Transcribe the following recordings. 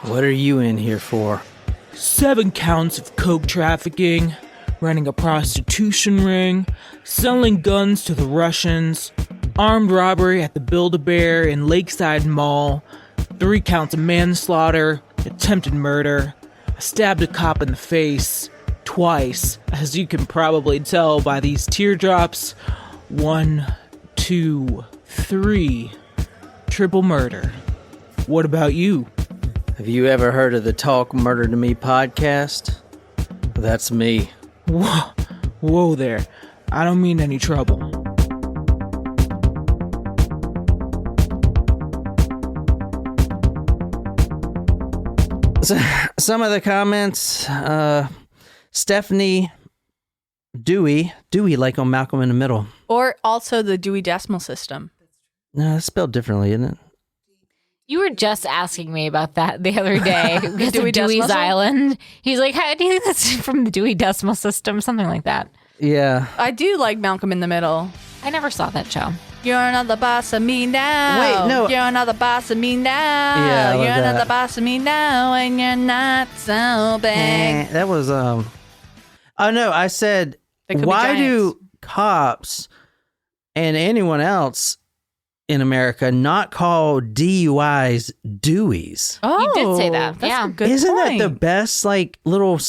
What are you in here for? 7 counts of coke trafficking, running a prostitution ring, selling guns to the Russians, armed robbery at the Build-A-Bear in Lakeside Mall, 3 counts of manslaughter, attempted murder. I stabbed a cop in the face twice, as you can probably tell by these teardrops. 1, 2, 3. Triple murder. What about you? Have you ever heard of the Talk Murder to Me podcast? That's me. Whoa there. I don't mean any trouble. So, some of the comments, Stephanie Dewey like on Malcolm in the Middle. Or also the Dewey Decimal System. No, it's spelled differently, isn't it? You were just asking me about that the other day. Dewey Dewey's Island. He's like, how do you think that's from the Dewey Decimal System? Something like that. Yeah. I do like Malcolm in the Middle. I never saw that show. You're not the boss of me now. Wait, no. You're not the boss of me now. Yeah, I love You're not that. the boss of me now, and you're not so big. That was, oh no, I said, They could be why giants. do cops and anyone else in America not call DUIs Deweys? Oh, You did say that. That's Yeah. a good Isn't point. that the best, like, little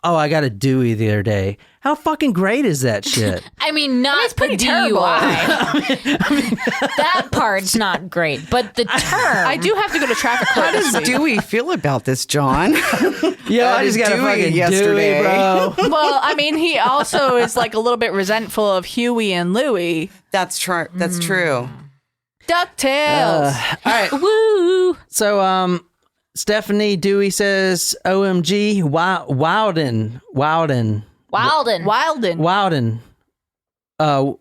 oh, I got a Dewey the other day. How fucking great is that shit? I mean, not it's pretty the terrible. DUI. That part's not great, but the term. I do have to go to traffic court. How does this week. Dewey feel about this, John? Yo, I just got a Dewey fucking yesterday. Dewey, bro. Well, I mean, he also is like a little bit resentful of Huey and Louie. That's true. That's true. DuckTales. All right. Woo! So, Stephanie Dewey says, OMG, Wilden. Wilden.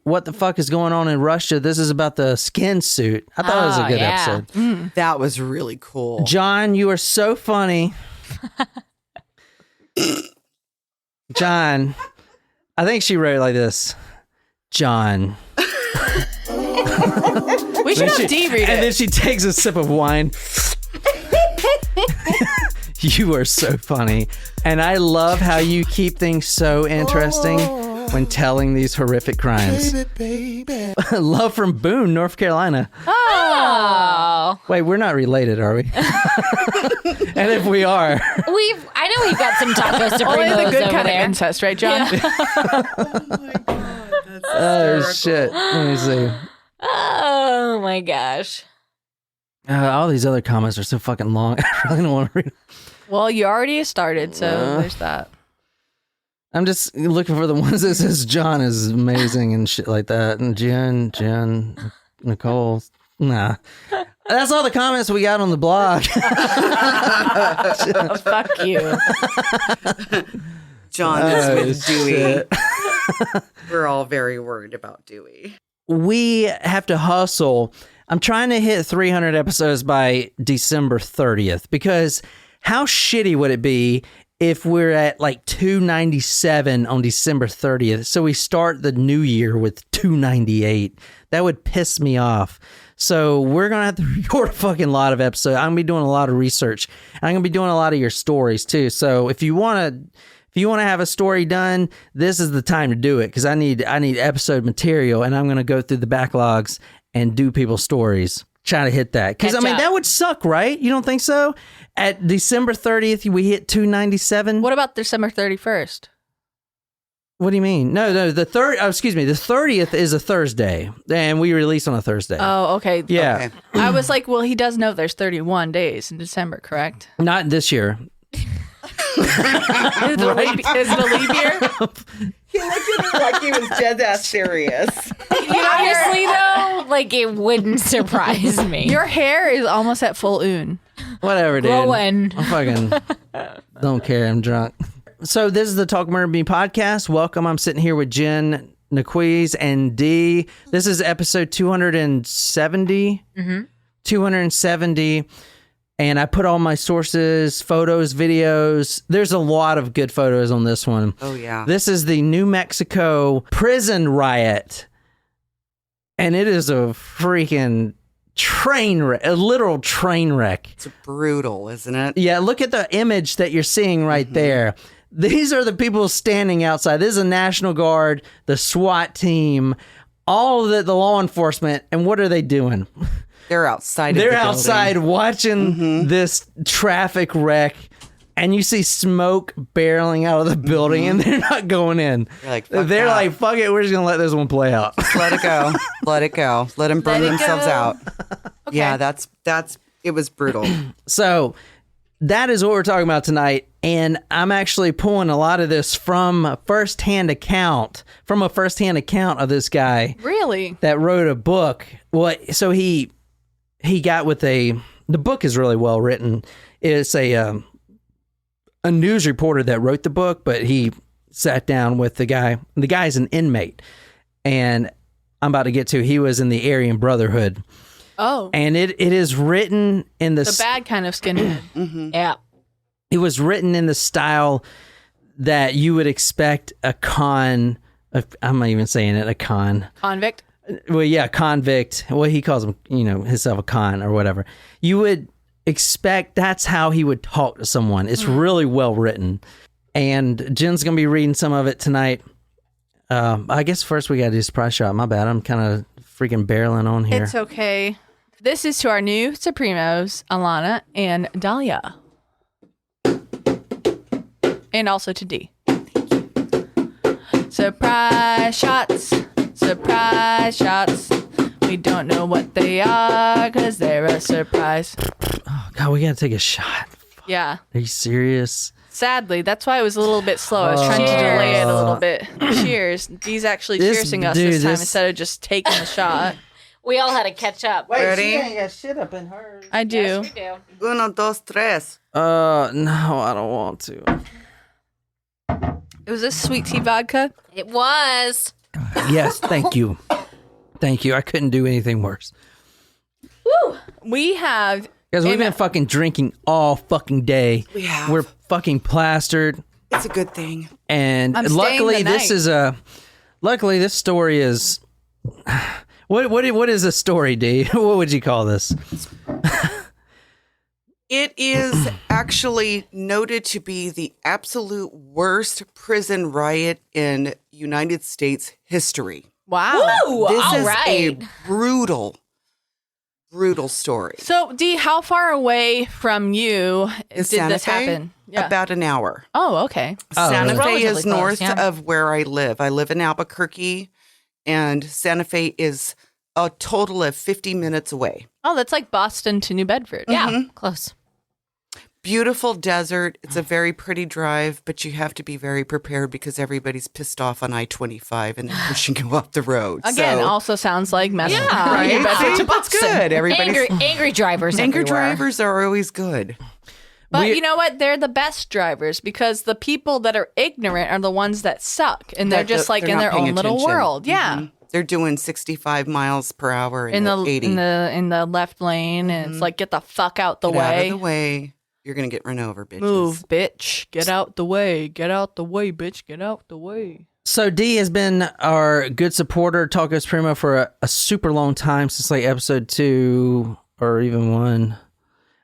What the fuck is going on in Russia? This is about the skin suit. I thought it was a good yeah. episode. That was really cool. John, you are so funny. John, I think she wrote it like this. John. We should have D read And then it. she takes a sip of wine. You are so funny. And I love how you keep things so interesting when telling these horrific crimes. Love from Boone, North Carolina. Oh. Wait, we're not related, are we? And if we are, I know we've got some tacos to bring Only the those good over kind there. of incest, right, John? oh shit. Let me see. Oh my gosh. All these other comments are so fucking long. I really don't want to read. Well, you already started, so there's that. I'm just looking for the ones that says John is amazing and shit like that. And Jen, Nicole. Nah. That's all the comments we got on the blog. Oh, fuck you. John is with Dewey. Shit. We're all very worried about Dewey. We have to hustle. I'm trying to hit 300 episodes by December 30th because how shitty would it be if we're at like 297 on December 30th? So we start the new year with 298. That would piss me off. So we're going to have to record a fucking lot of episodes. I'm going to be doing a lot of research. I'm going to be doing a lot of your stories too. So if you want to have a story done, this is the time to do it because I need episode material, and I'm going to go through the backlogs and do people's stories. Try to hit that because I mean that would suck, right? You don't think so? At December 30th, we hit 297. What about December 31st? What do you mean? No, the 30th is a Thursday, and we release on a Thursday. Oh, okay. Yeah, Okay. I was like, well, he does know there's 31 days in December, correct? not this year. Is it a leap year? He looked at me like he was dead ass serious. Honestly, though, like it wouldn't surprise me. Your hair is almost at full oon. Whatever, dude. Growing. I fucking don't care. I'm drunk. So this is the Talk Murder Me podcast. Welcome. I'm sitting here with Jen, Naquiz, and D. This is episode 270. 270. And I put all my sources, photos, videos. There's a lot of good photos on this one. Oh, yeah. This is the New Mexico prison riot. And it is a freaking train wreck, a literal train wreck. It's brutal, isn't it? Yeah, look at the image that you're seeing right there. These are the people standing outside. This is a National Guard, the SWAT team, all of the law enforcement. And what are they doing? They're outside. They're of the outside building. watching this traffic wreck. And you see smoke barreling out of the building, and they're not going in. They're like, fuck they're that. like, fuck it, we're just going to let this one play out. Let it go. Let it go. Let them burn Let it themselves go. out. Yeah, that's it was brutal. So that is what we're talking about tonight. And I'm actually pulling a lot of this from a firsthand account of this guy Really? that wrote a book. Well, so he got with the book is really well written. It's a news reporter that wrote the book, but he sat down with the guy. The guy's an inmate. And I'm about to get to, he was in the Aryan Brotherhood. Oh. And it is written in The bad kind of skinhead. Yeah. it was written in the style that you would expect I'm not even saying it, a Convict? well, yeah, convict. Well, he calls him, himself a con or whatever. You would expect that's how he would talk to someone. It's really well written. And Jen's going to be reading some of it tonight. I guess first we got to do surprise shot. My bad. I'm kind of freaking barreling on here. It's okay. This is to our new Supremos, Alana and Dahlia. And also to D. Surprise shots. Surprise shots. We don't know what they are because they're a surprise. Oh, God, we got to take a shot. Yeah. Are you serious? Sadly, that's why it was a little bit slow. I was trying to delay it a little bit. Cheers. D's actually cheersing us this time instead of just taking the shot. We all had to catch up. Ready? She ain't got shit up in hers. I do. Yes, we do. Uno, dos, tres. No, I don't want to. Was this sweet tea vodka? It was. Yes, thank you. Thank you. I couldn't do anything worse. Woo! We have... Guys, we've been fucking drinking all fucking day. We have. We're fucking plastered. It's a good thing. And I'm staying luckily the this night. is luckily this story is what is a story, D? What would you call this? It is actually noted to be the absolute worst prison riot in United States history. Wow. Ooh, This all is right. a brutal story. So, Dee, how far away from you did Santa this Fe? happen? Yeah. About an hour. Oh, okay. Santa Fe Relatively is close, north yeah. of where I live. I live in Albuquerque, and Santa Fe is a total of 50 minutes away. Oh, that's like Boston to New Bedford. Yeah, close. Beautiful desert. It's a very pretty drive, but you have to be very prepared because everybody's pissed off on I-25 and they're pushing you off the road. Again, So- also sounds like mess. Yeah. right? New Bedford See, to that's Boston. good. Everybody's Angry drivers Angry everywhere. drivers are always good. But We- you know what? They're the best drivers because the people that are ignorant are the ones that suck. And they're just like They're in not their paying own little attention. world. Yeah. Mhm. They're doing 65 miles per hour In the 80. in the left lane. And it's like, get the fuck out the Get out way. of the way. You're going to get run over, bitches. Move, bitch. Get out the way. Get out the way, bitch. Get out the way. So D has been our good supporter, Tacos Primo, for a super long time, since like episode 2 or even 1.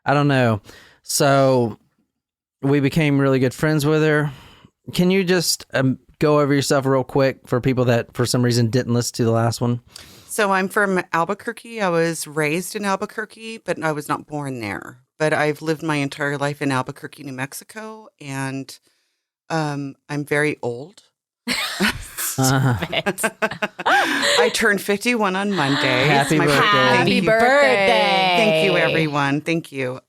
I don't know. So we became really good friends with her. Can you just go over yourself real quick for people that for some reason didn't listen to the last one? So I'm from Albuquerque. I was raised in Albuquerque, but I was not born there. But I've lived my entire life in Albuquerque, New Mexico, and I'm very old. I turned 51 on Monday. Happy It's my birthday. Happy birthday. Thank you, everyone. Thank you.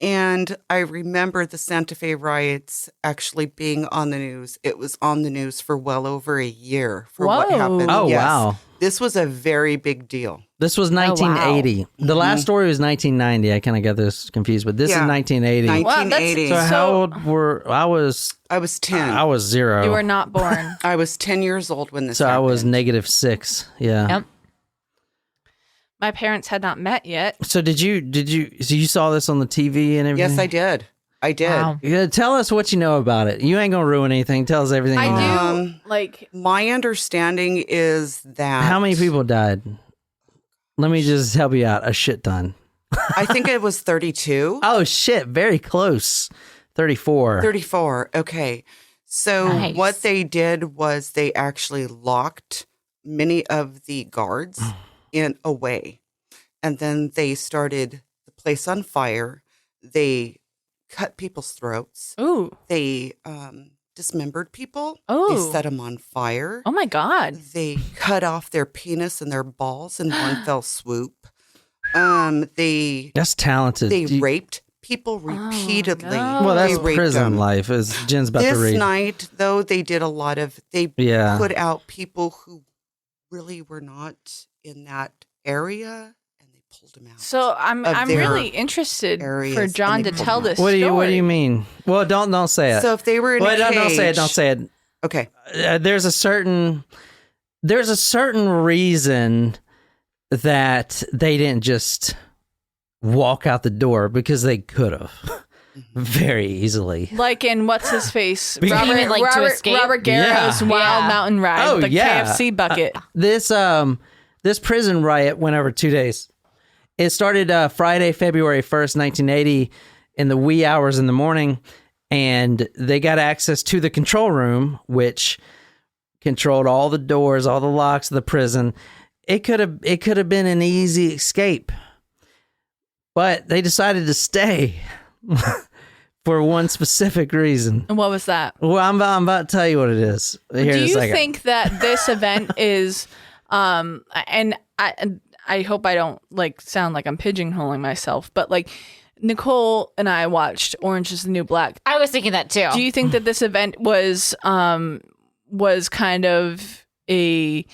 And I remember the Santa Fe riots actually being on the news. It was on the news for well over a year for what Whoa. happened. Oh, Yes. wow. This was a very big deal. This was 1980. The last story was 1990. I kind of got this confused, but this is Yeah. 1980. Wow, that's 1980. So so- how old were I was 10. I was 0. You were not born. I was 10 years old when this so I happened. was -6. Yeah. Yep. My parents had not met yet. So did you so you saw this on the TV and everything? Yes, I did. I did. Wow. Yeah, tell us what you know about it. You ain't gonna ruin anything. Tell us everything. you know. I do Um, like My understanding is that How many people died? Let me just help you out. A shit ton. I think it was 32. Oh, shit. Very close. 34. 34. Okay. So Nice. what they did was they actually locked many of the guards away. And then they started the place on fire. They cut people's throats. Ooh. They dismembered people. Oh. They set them on fire. Oh my God. They cut off their penis and their balls in one fell swoop. They That's talented. They raped people repeatedly. no. Well, that's They raped prison them. life, as Jen's about This to read. night, though, they did a lot of, they Yeah. put out people who really were not in that area, and they pulled them out. So I'm Of their really interested areas, for and John they to pulled tell them out. this What do story. you mean? Well, don't say it. So if they were in Well, a don't cage, say it. Don't say it. Okay. There's a certain reason that they didn't just walk out the door, because they could have very easily. Like in what's his face? You mean, like, to escape? Robert Garrow's Yeah. Wild Yeah. Mountain Ride, Oh, the yeah. KFC bucket. This prison riot went over 2 days. It started Friday, February 1st, 1980, in the wee hours in the morning, and they got access to the control room, which controlled all the doors, all the locks of the prison. It could have been an easy escape, but they decided to stay for one specific reason. And what was that? Well, I'm about to tell you what it is. Here in Do a you second. think that this event is, and I hope I don't like sound like I'm pigeonholing myself, but like Nicole and I watched Orange is the New Black. I was thinking that too. Do you think that this event was kind of a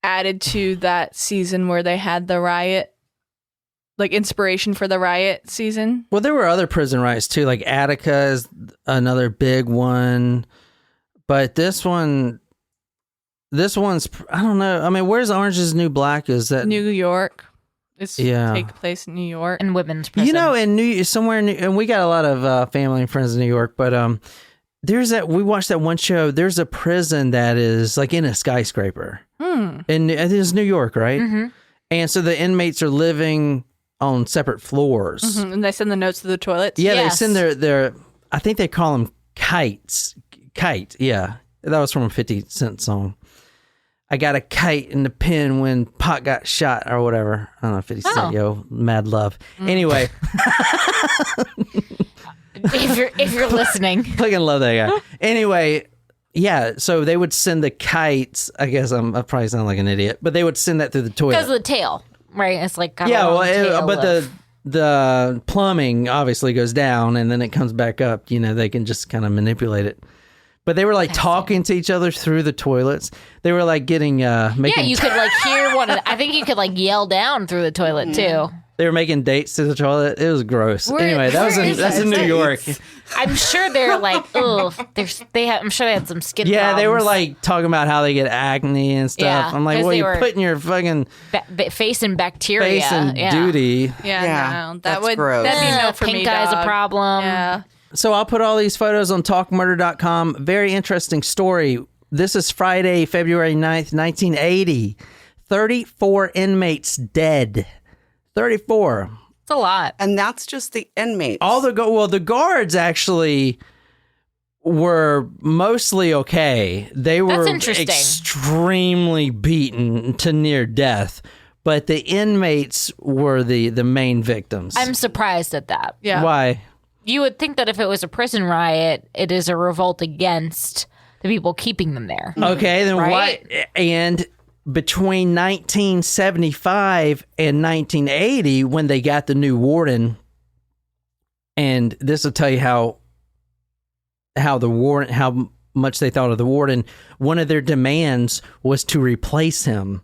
added to that season where they had the riot, like inspiration for the riot season? Well, there were other prison riots too, like Attica is another big one, but this one's I don't know. I mean, where's Orange is the New Black? Is that New York. It's Yeah. take place in New York. in women's prison. you know in somewhere in and we got a lot of family and friends in New York, but there's we watched that one show. There's a prison that is like in a skyscraper, and it is New York, right? Mm-hmm. And so the inmates are living on separate floors. Mhm, and they send the notes to the toilets. Yeah, Yes. they send their I think they call them kites. Kite, yeah. That was from a 50 Cent song. I got a kite in the pen when Pac got shot or whatever. I don't know, 50 Cent, Oh. yo, mad love. Anyway, if you're listening. fucking love that guy. Anyway, yeah, so they would send the kites. I guess I probably sound like an idiot, but they would send that through the toilet. Because of the tail, right? It's like got a Yeah, long well, tail but of- the plumbing obviously goes down and then it comes back up. You know, they can just kind of manipulate it. But they were like talking to each other through the toilets. They were like getting making. yeah, you could like hear one. I think you could like yell down through the toilet too. They were making dates to the toilet. It was gross. Where- Anyway, where is that's in that? New York. I'm sure they're like, oh, I'm sure they had some skin. Yeah, they were problems. like talking about how they get acne and stuff. Yeah, I'm like, 'cause well, they you're were putting your fucking facing bacteria. face in yeah. duty. Yeah, Yeah, no, that that's would gross. that'd be no for pink me. eye's a dog. problem. Yeah. So I'll put all these photos on talkmurder.com. Very interesting story. This is Friday, February 9th, 1980. 34 inmates dead. 34. It's a lot. And that's just the inmates. All the guards actually were mostly okay. They were interesting. extremely beaten to near death, but the inmates were the main victims. I'm surprised at that. Yeah. Why? You would think that if it was a prison riot, it is a revolt against the people keeping them there. Okay, then Right? why? And between 1975 and 1980, when they got the new warden, and this will tell you how much they thought of the warden. One of their demands was to replace him.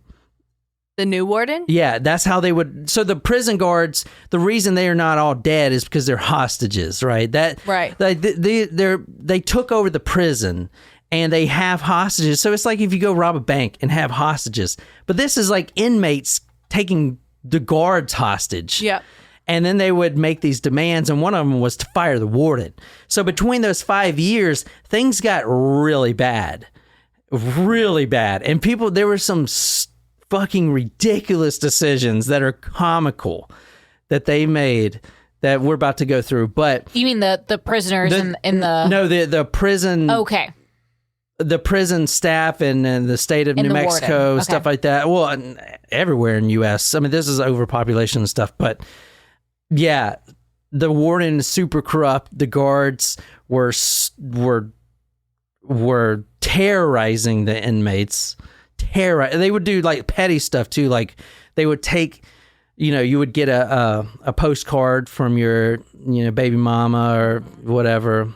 The new warden? Yeah, that's how they would. So the prison guards, the reason they are not all dead is because they're hostages, right? Right. They took over the prison and they have hostages. So it's like if you go rob a bank and have hostages, but this is like inmates taking the guards hostage. Yeah. And then they would make these demands, and one of them was to fire the warden. So between those 5 years, things got really bad. really bad. And there were some fucking ridiculous decisions that are comical that they made that we're about to go through. But You mean the prisoners in the... no, the prison. Okay. The prison staff and the state of And New the Mexico, warden. Okay. stuff like that. Well, and everywhere in U.S. I mean, this is overpopulation and stuff. But yeah, the warden is super corrupt. The guards were terrorizing the inmates. They would do like petty stuff too. Like they would take, you would get a postcard from your baby mama or whatever,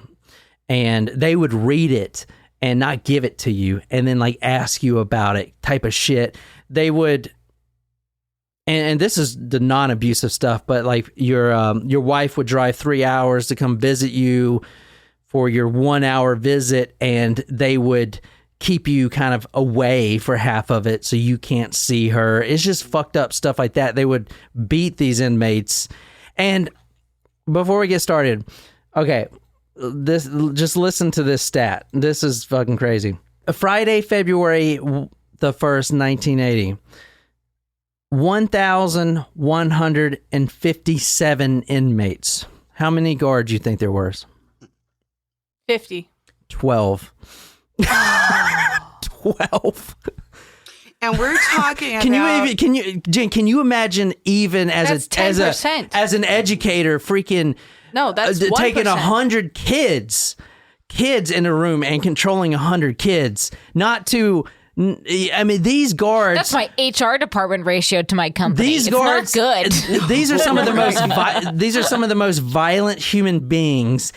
and they would read it and not give it to you, and then like ask you about it, type of shit. They would, and this is the non-abusive stuff, but like your wife would drive 3 hours to come visit you for your 1 hour visit, and they would keep you kind of away for half of it so you can't see her. It's just fucked up stuff like that. They would beat these inmates. And before we get started, okay, just listen to this stat. This is fucking crazy. Friday, February the 1st, 1980. 1,157 inmates. How many guards do you think there was? 50. 12. 12. And we're talking about... Can you imagine even as That's an 10%. educator freaking No, that's 1%. taking 100 kids in a room and controlling 100 kids, not to... I mean, these guards... That's my HR department ratio to my company. These guards, not good. These are some of the most violent human beings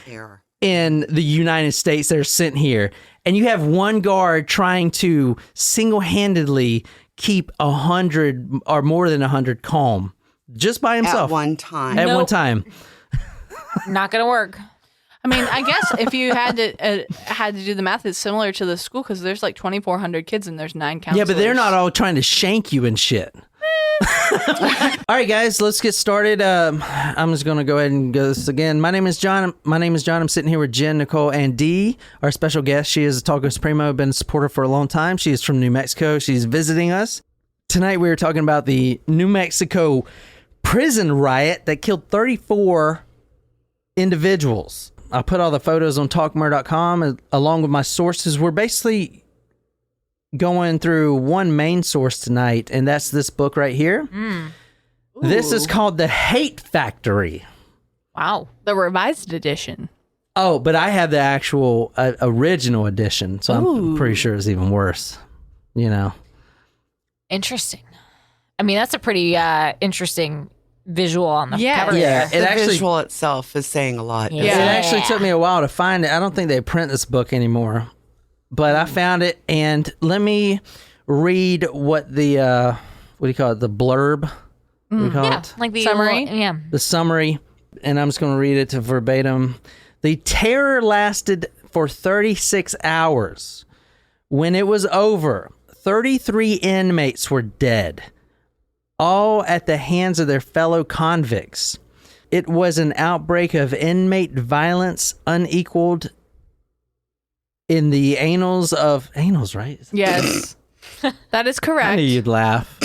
in the United States that are sent here. And you have one guard trying to single-handedly keep 100 or more than 100 calm just by himself. At one time. At one time. Not gonna work. I mean, I guess if you had to do the math, it's similar to the school because there's like 2,400 kids and there's 9 counselors. Yeah, but they're not all trying to shank you and shit. All right, guys, let's get started. I'm just going to go ahead and go this again. My name is John. I'm sitting here with Jen, Nicole, and Dee, our special guest. She is a Taco Supremo, been a supporter for a long time. She is from New Mexico. She's visiting us. Tonight, we were talking about the New Mexico prison riot that killed 34 individuals. I'll put all the photos on talkmurder.com along with my sources. We're basically going through one main source tonight, and that's this book right here. This is called The Hate Factory. Wow. The revised edition. Oh, but I have the actual original edition, so I'm pretty sure it's even worse. Interesting. I mean, that's a pretty interesting visual on the Yeah. cover. Yeah, there. The visual itself is saying a lot. Yeah. It actually took me a while to find it. I don't think they print this book anymore, but I found it, and let me read what the what do you call it? The blurb. What do you call Yeah, it? like the Summary? Yeah. The summary, and I'm just going to read it to verbatim. The terror lasted for 36 hours. When it was over, 33 inmates were dead, all at the hands of their fellow convicts. It was an outbreak of inmate violence unequaled in the annals, right? Yes. That is I correct. knew you'd laugh.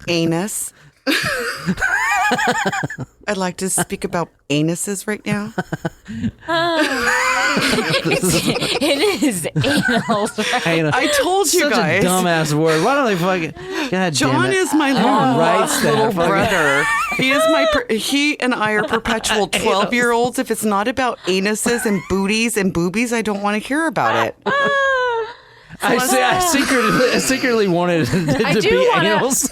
Anus. I'd like to speak about anuses right now. It is anal. Right? I told you Such guys. a dumbass word. Why don't they fucking... God John damn it. is my writes that? little Fucking- brother. He and I are perpetual 12-year-olds. If it's not about anuses and booties and boobies, I don't want to hear about it. I secretly wanted it I to do be want anals.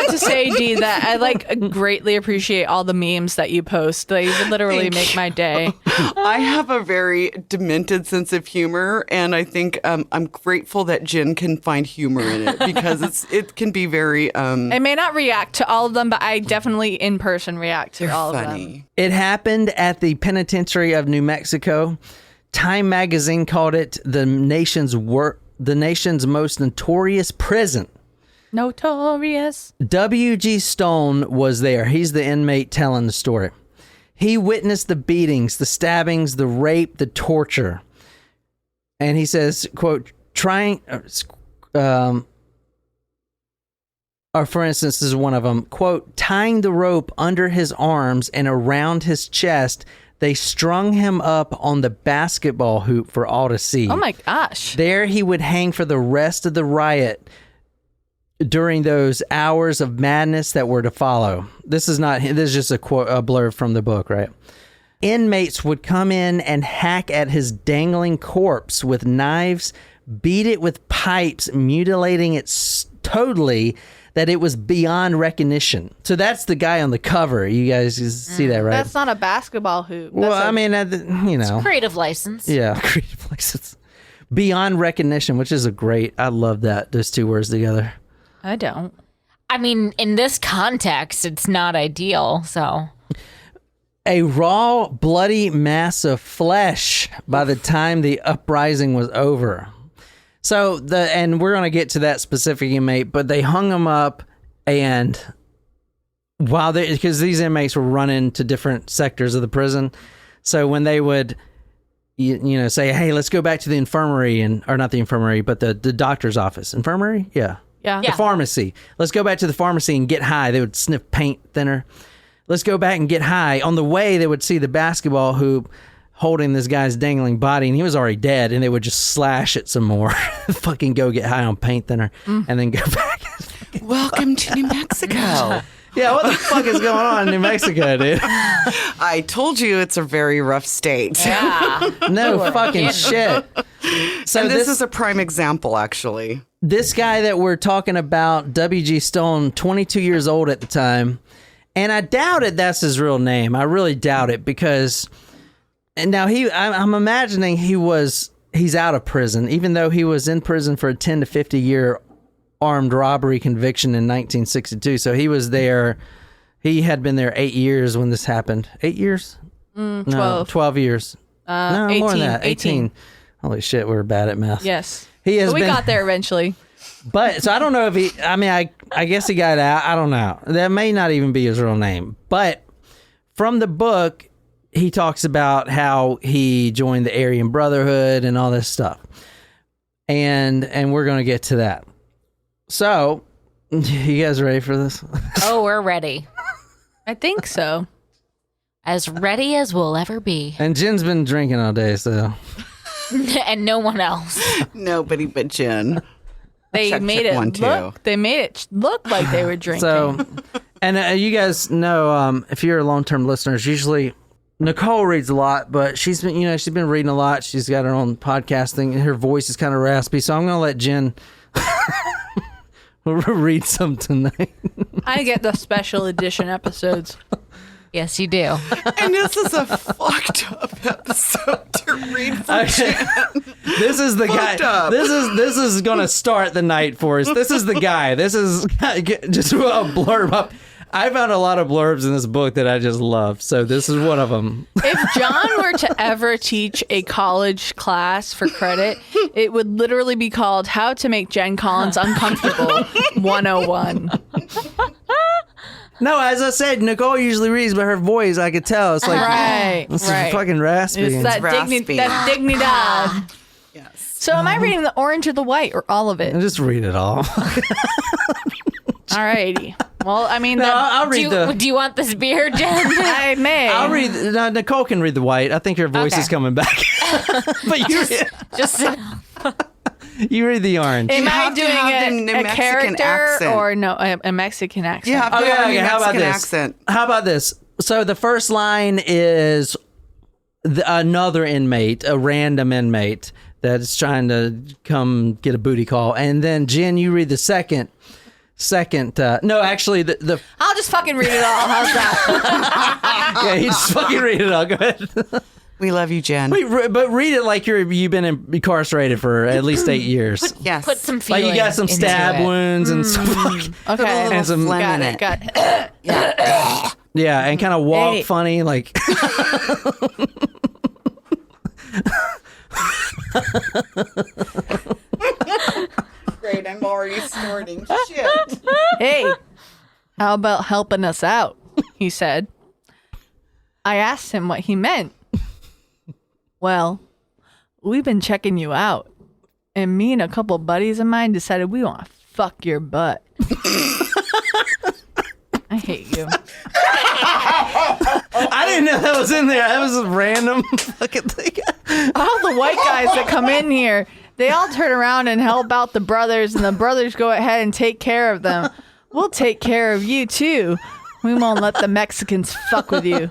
to say, Dee, that I greatly appreciate all the memes that you post. They literally make my day. I have a very demented sense of humor, and I think I'm grateful that Jen can find humor in it because it can be very I may not react to all of them, but I definitely in person react to all of them. funny. It happened at the penitentiary of New Mexico. Time magazine called it the nation's most notorious prison. Notorious. W.G. Stone was there. He's the inmate telling the story. He witnessed the beatings, the stabbings, the rape, the torture. And he says, quote, or for instance, this is one of them, quote, tying the rope under his arms and around his chest, they strung him up on the basketball hoop for all to see. Oh my gosh. There he would hang for the rest of the riot during those hours of madness that were to follow. This is just a quote, a blurb from the book, right? Inmates would come in and hack at his dangling corpse with knives, beat it with pipes, mutilating it totally that it was beyond recognition. So that's the guy on the cover. You guys see that, right? That's not a basketball hoop. Well, That's I mean, you know. Creative license. Yeah, creative license. Beyond recognition, which is I love that, those two words together. I don't. I mean, in this context, it's not ideal, so. A raw, bloody mass of flesh by the time the uprising was over. So and we're going to get to that specific inmate, but they hung him up, and because these inmates were running to different sectors of the prison, so when they would, you know, say, "Hey, let's go back to the infirmary," or not the infirmary, but the doctor's office, infirmary, yeah, the pharmacy. Let's go back to the pharmacy and get high. They would sniff paint thinner. Let's go back and get high. On the way, they would see the basketball hoop holding this guy's dangling body, and he was already dead, and they would just slash it some more. Fucking go get high on paint thinner, and then go back. Welcome to New Mexico. Yeah, what the fuck is going on in New Mexico, dude? I told you it's a very rough state. Yeah. No fucking shit. So and this is a prime example, actually. This guy that we're talking about, W.G. Stone, 22 years old at the time, and I doubted that's his real name. I really doubt it, because... And now I'm imagining he's out of prison, even though he was in prison for a 10 to 50 year armed robbery conviction in 1962. So he was there. He had been there 8 years when this happened. 8 years? 12. No, 12 years. No, 18, more than that. 18. Holy shit, we're bad at math. Yes. He has But we been, got there eventually. But so I don't know if I guess he got out. I don't know. That may not even be his real name. But from the book, he talks about how he joined the Aryan Brotherhood and all this stuff. And we're going to get to that. So, you guys ready for this? Oh, we're ready. I think so. As ready as we'll ever be. And Jen's been drinking all day, so. And no one else. Nobody but Jen. They Check made it one, too. look like they were drinking. So, and you guys know, if you're long-term listeners, usually Nicole reads a lot, but she's been reading a lot. She's got her own podcasting, and her voice is kind of raspy. So I'm going to let Jen read some tonight. I get the special edition episodes. Yes, you do. And this is a fucked up episode to read for Jen. This is the guy. Up. This is going to start the night for us. This is the guy. This is just a blurb up. I found a lot of blurbs in this book that I just love, so this is one of them. If John were to ever teach a college class for credit, it would literally be called How to Make Jen Collins Uncomfortable 101. No, as I said, Nicole usually reads, but her voice, I could tell. It's like, it's fucking raspy. It's that raspy. that dignidad. Yes. So am I reading the orange or the white or all of it? Just read it all. Alrighty. Well, I mean, No, I'll read Do you want this beer, Jen? I may. I'll read. No, Nicole can read the white. I think her voice Okay. is coming back. But Just you read the orange. Am I have to doing have the New a Mexican character accent. or no a Mexican accent? You have to have a New How about Mexican this? accent. How about this? So the first line is another inmate, a random inmate that's trying to come get a booty call, and then Jen, you read the second. No, actually, the I'll just fucking read it all. How's that? yeah, you just fucking read it all. Go ahead. We love you, Jen. But read it like you've been incarcerated for at least 8 years. Yes. put some Like feeling you got some into stab it. wounds and some Okay. and some phlegm in it. Got it. yeah, and kind of walk Hey. funny like. Great, I'm already snorting. Shit. Hey, how about helping us out? He said. I asked him what he meant. Well, we've been checking you out, and me and a couple buddies of mine decided we want to fuck your butt. I hate you. I didn't know that was in there. That was a random fucking thing. All the white guys that come in here, they all turn around and help out the brothers, and the brothers go ahead and take care of them. We'll take care of you, too. We won't let the Mexicans fuck with you.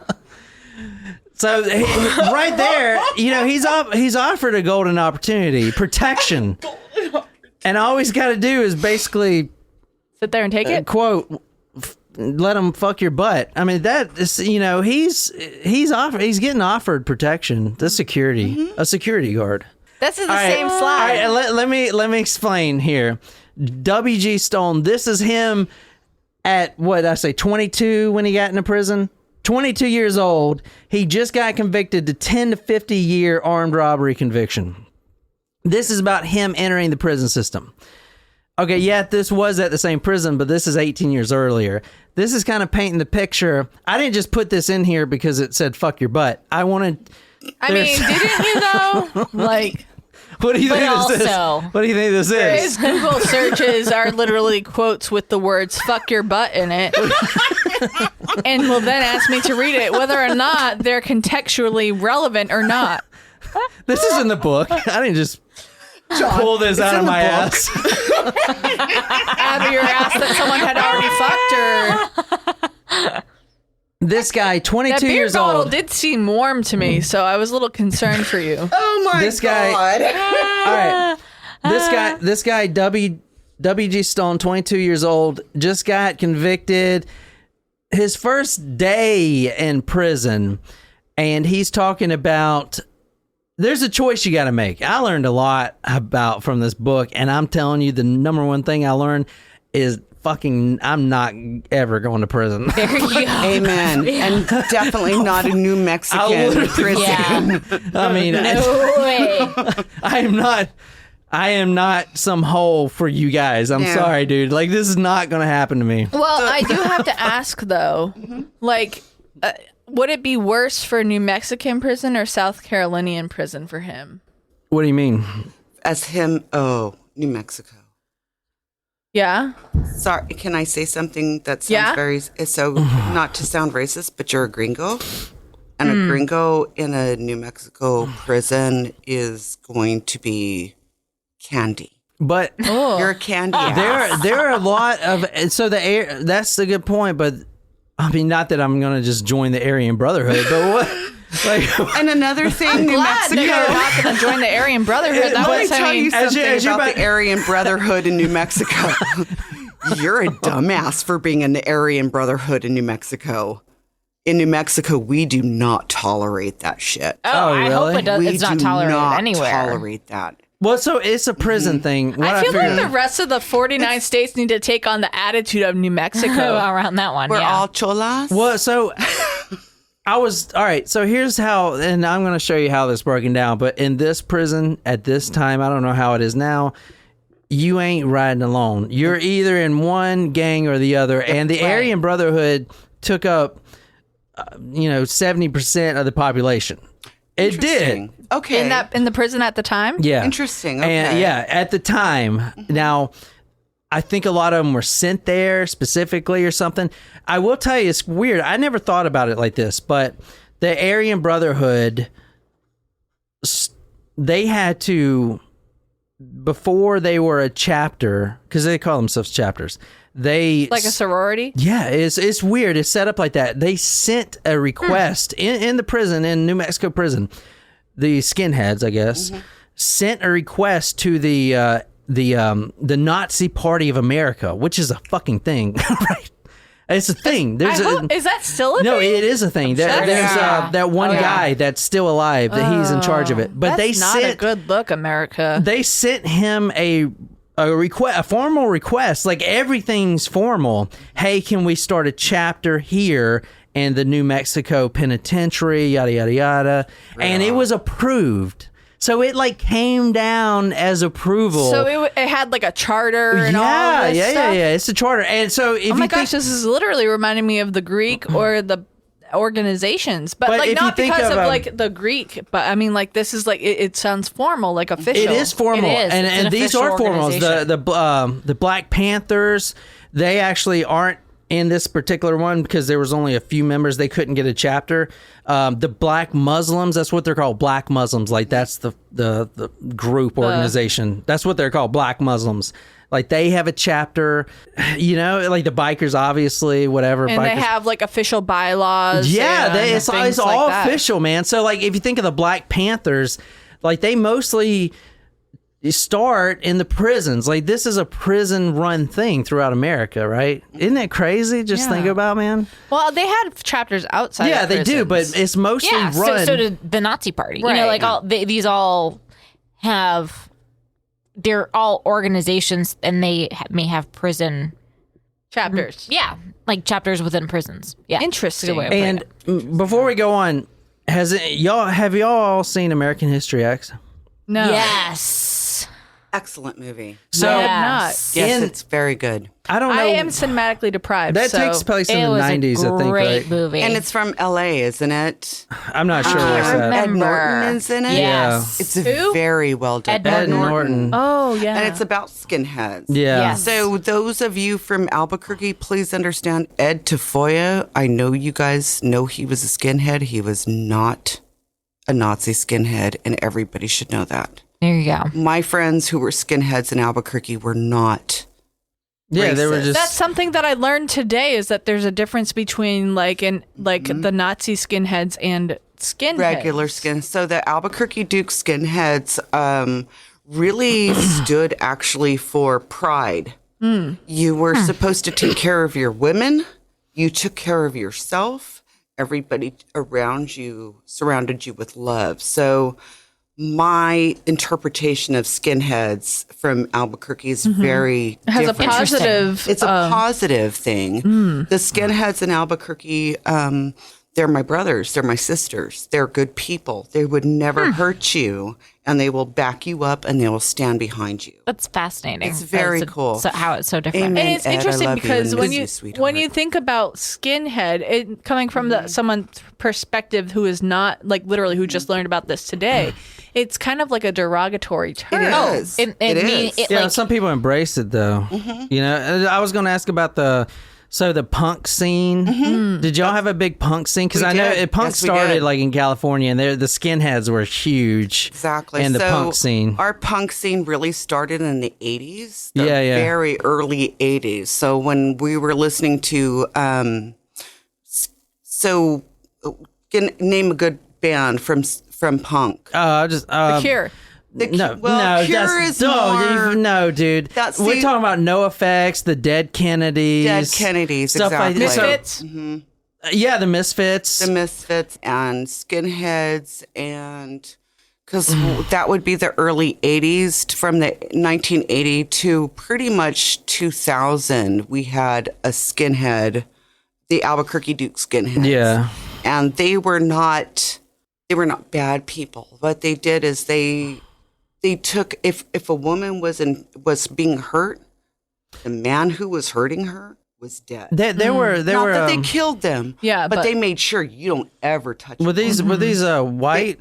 So right there, he's offered a golden opportunity, protection. And all he's got to do is basically Sit there and take it? quote, let them fuck your butt. I mean, that is, he's getting offered protection. The security, a security guard. This is the same slide. All right, let me explain here. W.G. Stone, this is him at, 22 when he got into prison? 22 years old. He just got convicted to 10 to 50 year armed robbery conviction. This is about him entering the prison system. Okay, yeah, this was at the same prison, but this is 18 years earlier. This is kind of painting the picture. I didn't just put this in here because it said fuck your butt. I wanted... I mean, didn't you know? Like... What do you think this is? also- What do you think this His is? Google searches are literally quotes with the words "fuck your butt" in it, and will then ask me to read it, whether or not they're contextually relevant or not. This is in the book. I didn't just pull this out of my ass. Out of your ass that someone had already fucked her. This guy, 22 That beer years bottle old. did seem warm to me, so I was a little concerned for you. Oh my This guy- God. All right. This guy, W.G. Stone, 22 years old, just got convicted his first day in prison. And he's talking about, there's a choice you got to make. I learned a lot from this book. And I'm telling you, the number one thing I learned is I'm not ever going to prison. There you go. Amen. And definitely not a New Mexican prison. Yeah. I mean, No way. I am not some hole for you guys. I'm Yeah. sorry, dude. Like, this is not going to happen to me. Well, I do have to ask, though, like, would it be worse for New Mexican prison or South Carolinian prison for him? What do you mean? As him, New Mexico. Yeah? Sorry, can I say something that sounds so not to sound racist, but you're a gringo? And a gringo in a New Mexico prison is going to be candy. But You're a candy ass. there are a lot of, so that's a good point, but I mean, not that I'm going to just join the Aryan Brotherhood, but what? Like, And another thing, New Glad that Mexico. you're not going to join the Aryan Brotherhood. That Let me was, tell you something as you're about about- the Aryan Brotherhood in New Mexico. You're a dumbass for being in the Aryan Brotherhood in New Mexico. In New Mexico, we do not tolerate that shit. Oh, I hope really? it does. We It's not do tolerated not anywhere. tolerate that. well, so it's a prison thing. What I feel like figured- the rest of the 49 states need to take on the attitude of New Mexico. Around that one, We're yeah. all cholas. Well, so all right. So here's how, and I'm going to show you how this broken down. But in this prison at this time, I don't know how it is now. You ain't riding alone. You're either in one gang or the other. And the Aryan Brotherhood took up, 70% of the population. It did. Interesting. Okay. In the prison at the time? Yeah. Interesting. And Okay. yeah, at the time. Now, I think a lot of them were sent there specifically or something. I will tell you, it's weird. I never thought about it like this, but the Aryan Brotherhood, they had to, before they were a chapter, because they call themselves chapters, they Like a sorority? yeah, it's weird. It's set up like that. They sent a request in the prison, in New Mexico prison. The skinheads, I guess, sent a request to the Nazi Party of America, which is a fucking thing, right? It's a thing. Is that still a no, thing? it is a thing. There's Yeah. that one guy that's still alive that he's in charge of it. But That's they not sent a good look, America. they sent him a request, a formal request, like everything's formal. Hey, can we start a chapter here in the New Mexico Penitentiary, yada, yada, yada. And it was approved. So it like came down as approval. So it had like a charter and all this stuff? Yeah. It's a charter. And so if Oh my you gosh, think, this is literally reminding me of the Greek or the organizations, but like if you not think because of, of like the Greek, but I mean like this is like it sounds formal, like official. It is formal, It is. and It's an these official are formals. organization. The Black Panthers, they actually aren't in this particular one because there was only a few members. They couldn't get a chapter. The Black Muslims, that's what they're called, Black Muslims. Like that's the group organization. That's what they're called, Black Muslims. Like they have a chapter, you know, like the bikers, obviously, whatever. And bikers. they have like official bylaws. Yeah, and it's things all like that. official, man. So like if you think of the Black Panthers, like they mostly start in the prisons. Like this is a prison run thing throughout America, right? Isn't that crazy? Just think about, man. Well, they had chapters outside. Yeah, of they do, but prisons. it's mostly Yeah, run. so did the Nazi Party. You know, Right. like these all have, they're all organizations, and they may have prison. chapters. Yeah, like chapters within prisons. Yeah, Interesting. That's a good way of putting and it. before we go on, have y'all all seen American History X? No. Yes. Excellent movie. So I have Yes. not. Yes, In- it's very good. I don't know. I am cinematically deprived. that so takes place in It the was 90s, a I think, great right? movie. And it's from LA, isn't it? I'm not sure what's that. Ed remember. Norton is in it. Yes. It's Who? very well done. Ed Ed Norton. Oh yeah. And it's about skinheads. Yeah. Yes. So those of you from Albuquerque, please understand Ed Tafoya. I know you guys know he was a skinhead. He was not a Nazi skinhead, and everybody should know that. There you go. My friends who were skinheads in Albuquerque were not. Yeah, they were racist. just. That's something that I learned today is that there's a difference between like the Nazi skinheads and skinheads. Regular skin. So the Albuquerque Duke skinheads really stood actually for pride. You were supposed to take care of your women. You took care of yourself. Everybody around you surrounded you with love. So my interpretation of skinheads from Albuquerque is very It has a different. positive. It's a positive thing. The skinheads in Albuquerque, they're my brothers. They're my sisters. They're good people. They would never hurt you, and they will back you up, and they will stand behind you. That's fascinating. It's very That's cool. So how it's so different. Amen. And it's Ed, I interesting love you, because and when miss you you, sweetheart. when you think about skinhead, it coming from the someone's perspective who is not like literally who just learned about this today, it's kind of like a derogatory term. It is. It It mean- is. it, Yeah, like, some people embrace it though. You know, I was going to ask about the punk scene. Did y'all have a big punk scene? Because We I know did. punk Yes, we started did. like in California, and the skinheads were huge. Exactly. In the So punk scene. Our punk scene really started in the 80s. The Yeah, yeah. very early 80s. So when we were listening to, name a good band from punk. Just The Cure. no, Cure that's is more. no, dude. That's We're the- talking about NoFX, the Dead Kennedys, Dead Kennedys, stuff like exactly. this. Misfits. Yeah, the Misfits. The Misfits and Skinheads, and because that would be the early 80s. From the 1980 to pretty much 2000, we had a skinhead, the Albuquerque Duke skinheads. Yeah. And they were not bad people. What they did is they took, if a woman was being hurt, the man who was hurting her was dead. They were Not that they killed them, Yeah, but but- they made sure you don't ever touch were them. these white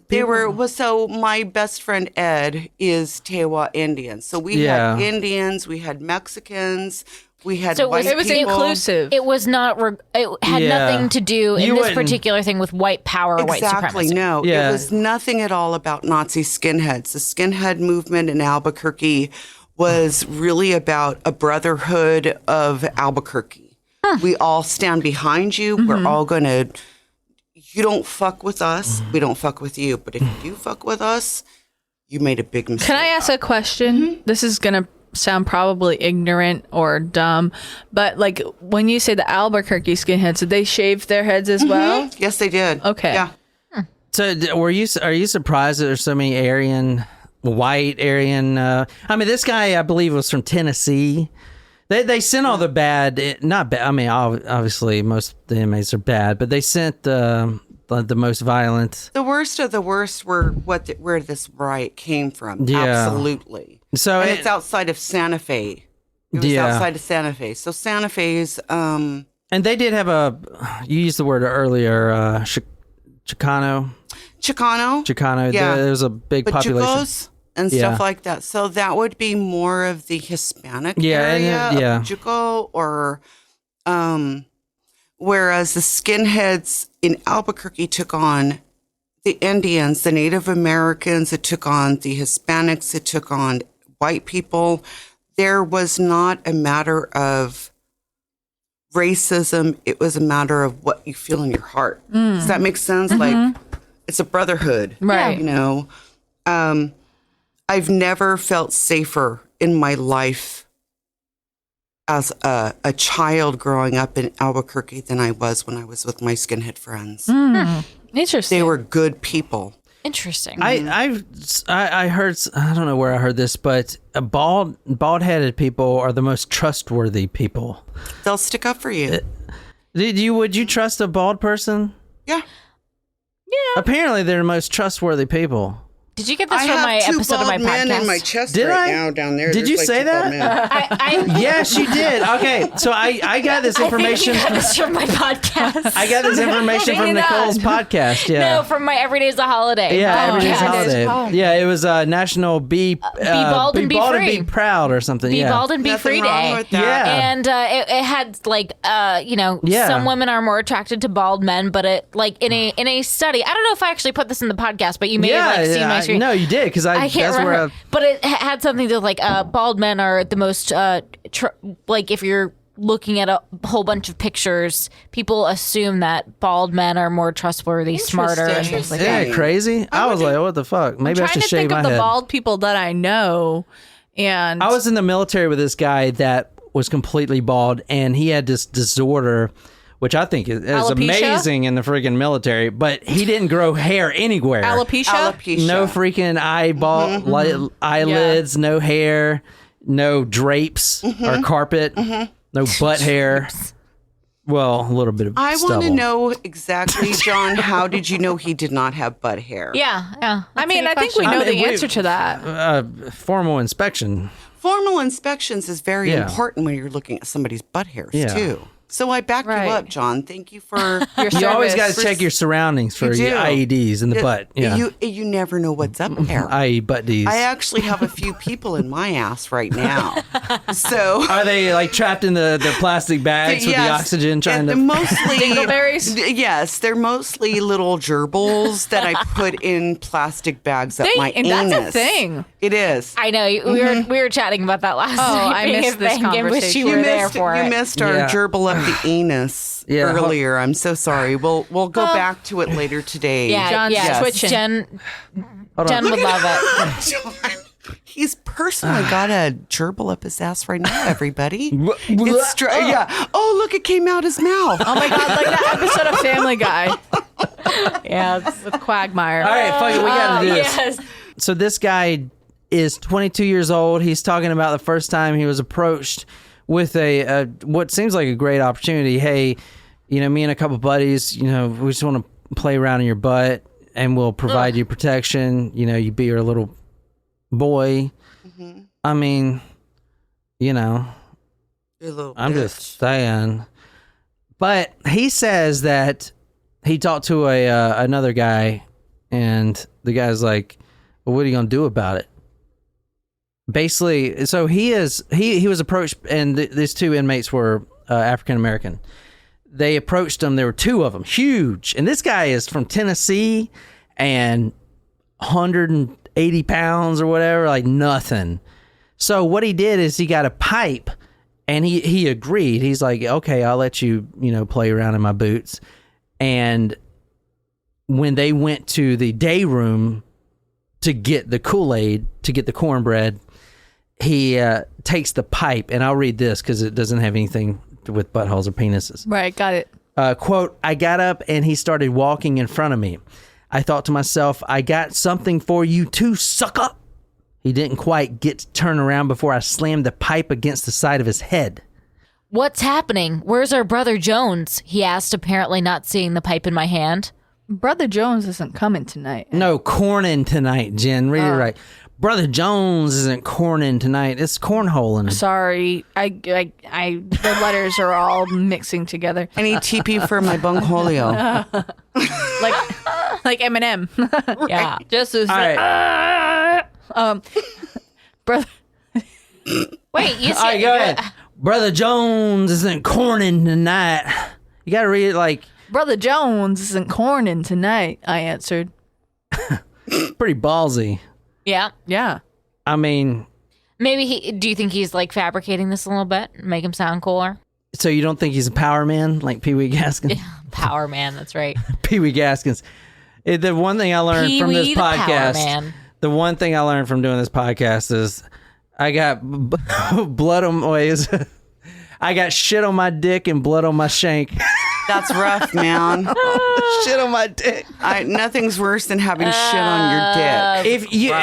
They people? were, well, so my best friend Ed is Tewa Indian. So we Yeah. had Indians, we had Mexicans, we had So white It was people. inclusive. it was not. It had Yeah. nothing to do in You this wouldn't- particular thing with white power or white Exactly, supremacy. no. Yeah. It was nothing at all about Nazi skinheads. The skinhead movement in Albuquerque was really about a brotherhood of Albuquerque. We all stand behind you. We're all going to, you don't fuck with us, we don't fuck with you. But if you do fuck with us, you made a big mistake. Can I ask a question? This is gonna sound probably ignorant or dumb, but like when you say the Albuquerque skinheads, did they shave their heads as well? Yes, they did. Okay. Yeah. So are you surprised that there's so many white Aryan? I mean, this guy I believe was from Tennessee. They sent all the bad, not bad. I mean, obviously most of the inmates are bad, but they sent the most violent. The worst of the worst were where this riot came from. Yeah. Absolutely. So and it's outside of Santa Fe. It was Yeah. outside of Santa Fe. So Santa Fe's And they did have you used the word earlier, Chicano. Chicano. Yeah. There's a big population. Chicos and stuff like that. So that would be more of the Hispanic area of Chico, or whereas the skinheads in Albuquerque took on the Indians, the Native Americans, it took on the Hispanics, it took on white people. There was not a matter of racism. It was a matter of what you feel in your heart. Does that make sense? Like, it's a brotherhood. Right. You know, I've never felt safer in my life as a child growing up in Albuquerque than I was when I was with my skinhead friends. Interesting. They were good people. Interesting. I heard, I don't know where I heard this, but bald-headed people are the most trustworthy people. They'll stick up for you. Would you trust a bald person? Yeah. Apparently, they're the most trustworthy people. Did you get this from my episode of my podcast? I have 2 bald men in my chest Did I? now down there. Did There's you like say 2 bald that? men. Yes, you did. Okay, so I got this information. I think you got this from my podcast. I got this information from Nicole's podcast. Yeah. No, from my Every Day's a Holiday. Yeah, Every Day's a podcast. Holiday. Yeah, it was National Be Bald and Be Free. and Be Proud or something. Be Bald and Be Nothing Free wrong Day. with that. Yeah. And it had like some women are more attracted to bald men, but it like in a study. I don't know if I actually put this in the podcast, but you may have seen my screen. No, you did because I can't that's remember, where but it had something to do with like bald men are the most like if you're looking at a whole bunch of pictures, people assume that bald men are more trustworthy, smarter, and things like that. Yeah, crazy. I was like, what the fuck? Maybe I should shave my head. I'm trying to think of the bald people that I know, and I was in the military with this guy that was completely bald, and he had this disorder, which I think is amazing in the freaking military, but he didn't grow hair anywhere. Alopecia? No freaking eyelids, no hair, no drapes or carpet, no butt hair. Well, a little bit of I stubble. want to know exactly, John, how did you know he did not have butt hair? Yeah. I mean, I think we know the answer to that. Formal inspection. Formal inspections is very important when you're looking at somebody's butt hairs, too. So I backed you up, John. Thank you for your service. You always got to check your surroundings for your IEDs in the butt. Yeah. You never know what's up there. I.e. butt Ds. I actually have a few people in my ass right now. So are they like trapped in the plastic bags with the oxygen trying to mostly dingleberries? Yes, they're mostly little gerbils that I put in plastic bags up my anus. That's a thing. It is. I know. We were chatting about that last night. I missed this conversation. I wish you were there for it. You missed our gerbil up the anus earlier. I'm so sorry. We'll go back to it later today. Yeah, John's twitching. Jen would love it. John, he's personally got a gerbil up his ass right now, everybody. Oh, look, it came out his mouth. Oh my God, like that episode of Family Guy. Yeah, with Quagmire. All right, fuck it, we got to do this. Yes. So this guy is 22 years old. He's talking about the first time he was approached with a what seems like a great opportunity. Hey, me and a couple buddies, we just want to play around in your butt and we'll provide you protection. You be your little boy. Mm-hmm. I mean, I'm just saying. But he says that he talked to another guy and the guy's like, well, what are you going to do about it? Basically, so he was approached, and these 2 inmates were African American. They approached him. There were 2 of them, huge, and this guy is from Tennessee, and 180 pounds or whatever, like nothing. So what he did is he got a pipe, and he agreed. He's like, okay, I'll let you play around in my boots. And when they went to the day room to get the Kool-Aid, to get the cornbread, he takes the pipe, and I'll read this because it doesn't have anything with buttholes or penises. Right, got it. Quote, I got up and he started walking in front of me. I thought to myself, I got something for you too, sucker. He didn't quite get to turn around before I slammed the pipe against the side of his head. What's happening? Where's our brother Jones? He asked, apparently not seeing the pipe in my hand. Brother Jones isn't coming tonight. No, Cornyn tonight, Jen. Read it right. Brother Jones isn't corning tonight. It's cornholing. Sorry, the letters are all mixing together. I need TP for my bungholio. Like Eminem. Yeah. Just as All right. brother. Wait, you All right, see? go ahead. Brother Jones isn't corning tonight. You got to read it like Brother Jones isn't corning tonight, I answered. pretty ballsy. Yeah. Yeah. I mean, Maybe do you think he's like fabricating this a little bit? Make him sound cooler? so you don't think he's a power man like Pee Wee Gaskins? Power man, that's right. Pee Wee Gaskins. The one thing I learned from this Pee-wee the Power podcast, Man. the one thing I learned from doing this podcast is I got blood on I got shit on my dick and blood on my shank. That's rough, man. Shit on my dick. Nothing's worse than having shit on your dick. If you,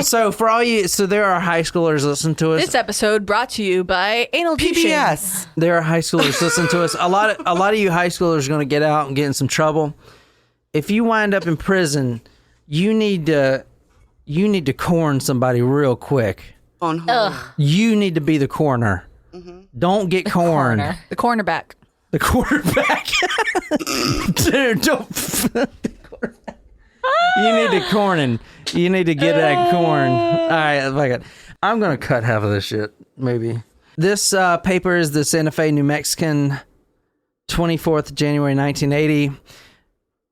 so for all you, so there are high schoolers listening to us. This episode brought to you by Anal Douching. PBS. There are high schoolers listening to us. A lot of you high schoolers are going to get out and get in some trouble. If you wind up in prison, you need to corn somebody real quick. You need to be the corner. Don't get corned. Corner. The cornerback. The quarterback. Dude, don't. You need to corning. You need to get that corn. All right, fuck it. I'm gonna cut half of this shit. Maybe. This paper is the Santa Fe, New Mexican, 24th January 1980.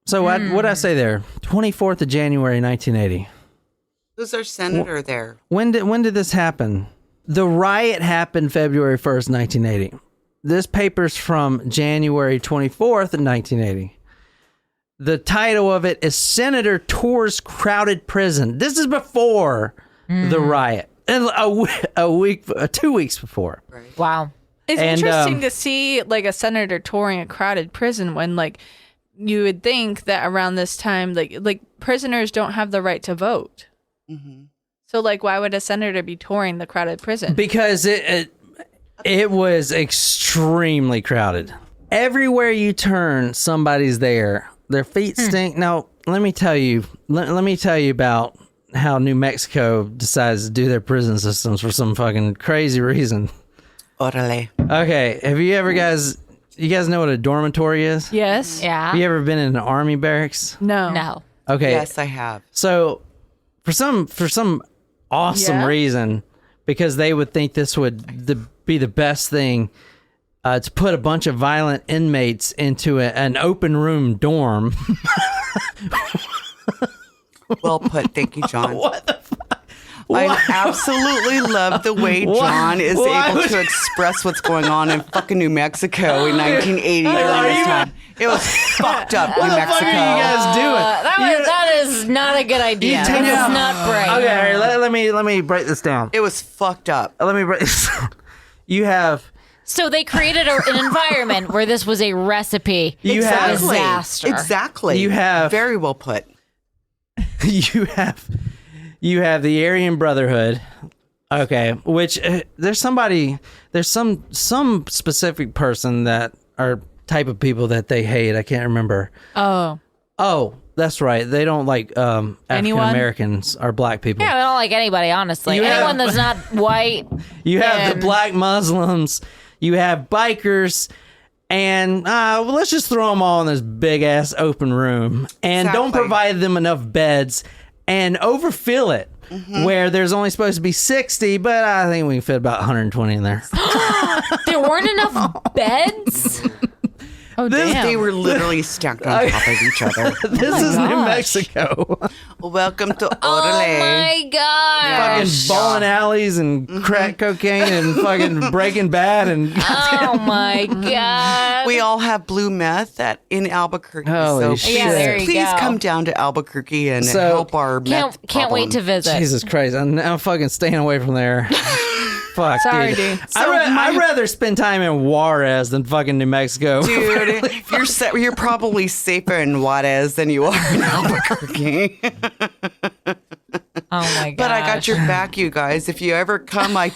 So what'd I say there? 24th of January 1980. Who's our senator there? When did this happen? The riot happened February 1st, 1980. This paper's from January 24th, 1980. The title of it is Senator Tours Crowded Prison. This is before the riot. And 2 weeks before. Right. Wow. It's And, interesting to see like a senator touring a crowded prison when like you would think that around this time like prisoners don't have the right to vote. Mm-hmm. So like why would a senator be touring the crowded prison? Because it was extremely crowded. Everywhere you turn, somebody's there. Their feet stink. Now, let me tell you about how New Mexico decides to do their prison systems for some fucking crazy reason. Orale. Okay, have you guys know what a dormitory is? Yes. Yeah. Have you ever been in an army barracks? No. No. Okay. Yes, I have. So, for some awesome reason, because they would think this would be the best thing to put a bunch of violent inmates into an open room dorm. Well put. Thank you, John. What the fuck? I absolutely love the way John is able to express what's going on in fucking New Mexico in 1980 during this time. It was fucked up, New What the Mexico. fuck are you guys doing? That is not a good idea. take it That's out. not brave. Okay, all right, let me break this down. It was fucked up. Let me break this down. You have So they created an environment where this was a recipe for Exactly. disaster. Exactly. You have- Very well put. you have the Aryan Brotherhood. Okay, which there's some specific person that or type of people that they hate. I can't remember. Oh, that's right. They don't like African Americans or black people. Yeah, they don't like anybody, honestly. You have- Anyone that's not white. You have the and- black Muslims. You have bikers. And let's just throw them all in this big ass open room and don't Exactly. provide them enough beds and overfill it where there's only supposed to be 60, but I think we can fit about 120 in there. There weren't enough beds? Oh damn. They were literally stacked on top of each other. This is New gosh. Mexico. Welcome to Orale. Oh my god. Fucking bowling alleys and crack cocaine and fucking Breaking Bad and Oh my god. We all have blue meth in Albuquerque. Holy so shit. Yeah, there you please go. come down to Albuquerque and So- help our meth Can't wait to problem. visit. Jesus Christ. I'm fucking staying away from there. Fuck, Sorry, dude. dude. I'd rather spend time in Juarez than fucking New Mexico. Dude, you're probably safer in Juarez than you are in Albuquerque. Oh my god! But I got your back, you guys. If you ever come, I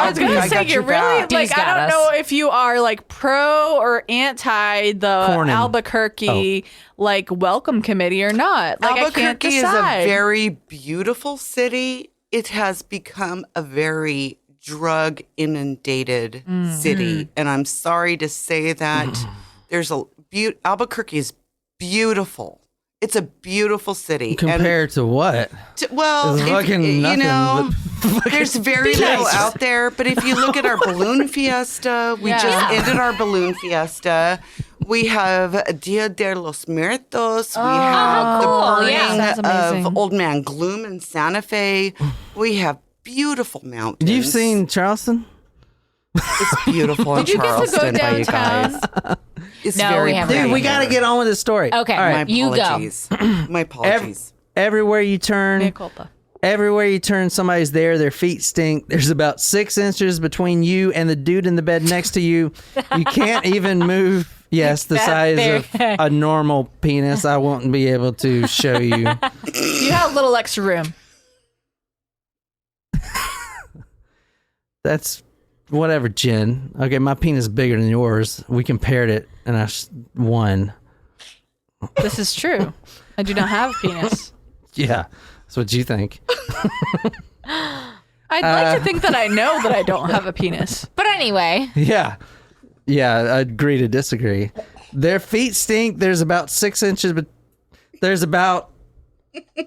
was gonna say you're really Dee's like, got I don't us. know if you are like pro or anti the Cornyn. Albuquerque like welcome committee or not. Like I can't Albuquerque is a decide. very beautiful city. It has become a very drug inundated city, and I'm sorry to say that. There's Albuquerque is beautiful. It's a beautiful city. Compared to what? Well, There's fucking you nothing know, but there's very little out there. But if you look at our balloon fiesta, we just ended our balloon fiesta. We have Dia de los Muertos. We have cool. the Yeah. Sounds burning amazing. of Old Man Gloom in Santa Fe. We have beautiful mountains. You've seen Charleston? It's beautiful in Did you get to go Charleston by you downtown? guys. It's No, very we haven't. pretty Dude, we got to here. get on with this story. Okay, All right. My you go. apologies. My apologies. Everywhere you turn, Mea culpa. everywhere you turn, somebody's there. Their feet stink. There's about 6 inches between you and the dude in the bed next to you. You can't even move. Yes, the size of a normal penis. I won't be able to show you. You have a little extra room. That's whatever, Jen. Okay, my penis is bigger than yours. We compared it, and I won. This is true. I do not have a penis. Yeah, that's what you think. I'd like to think that I know that I don't have a penis. But anyway, Yeah, I agree to disagree. Their feet stink. There's about 6 inches, but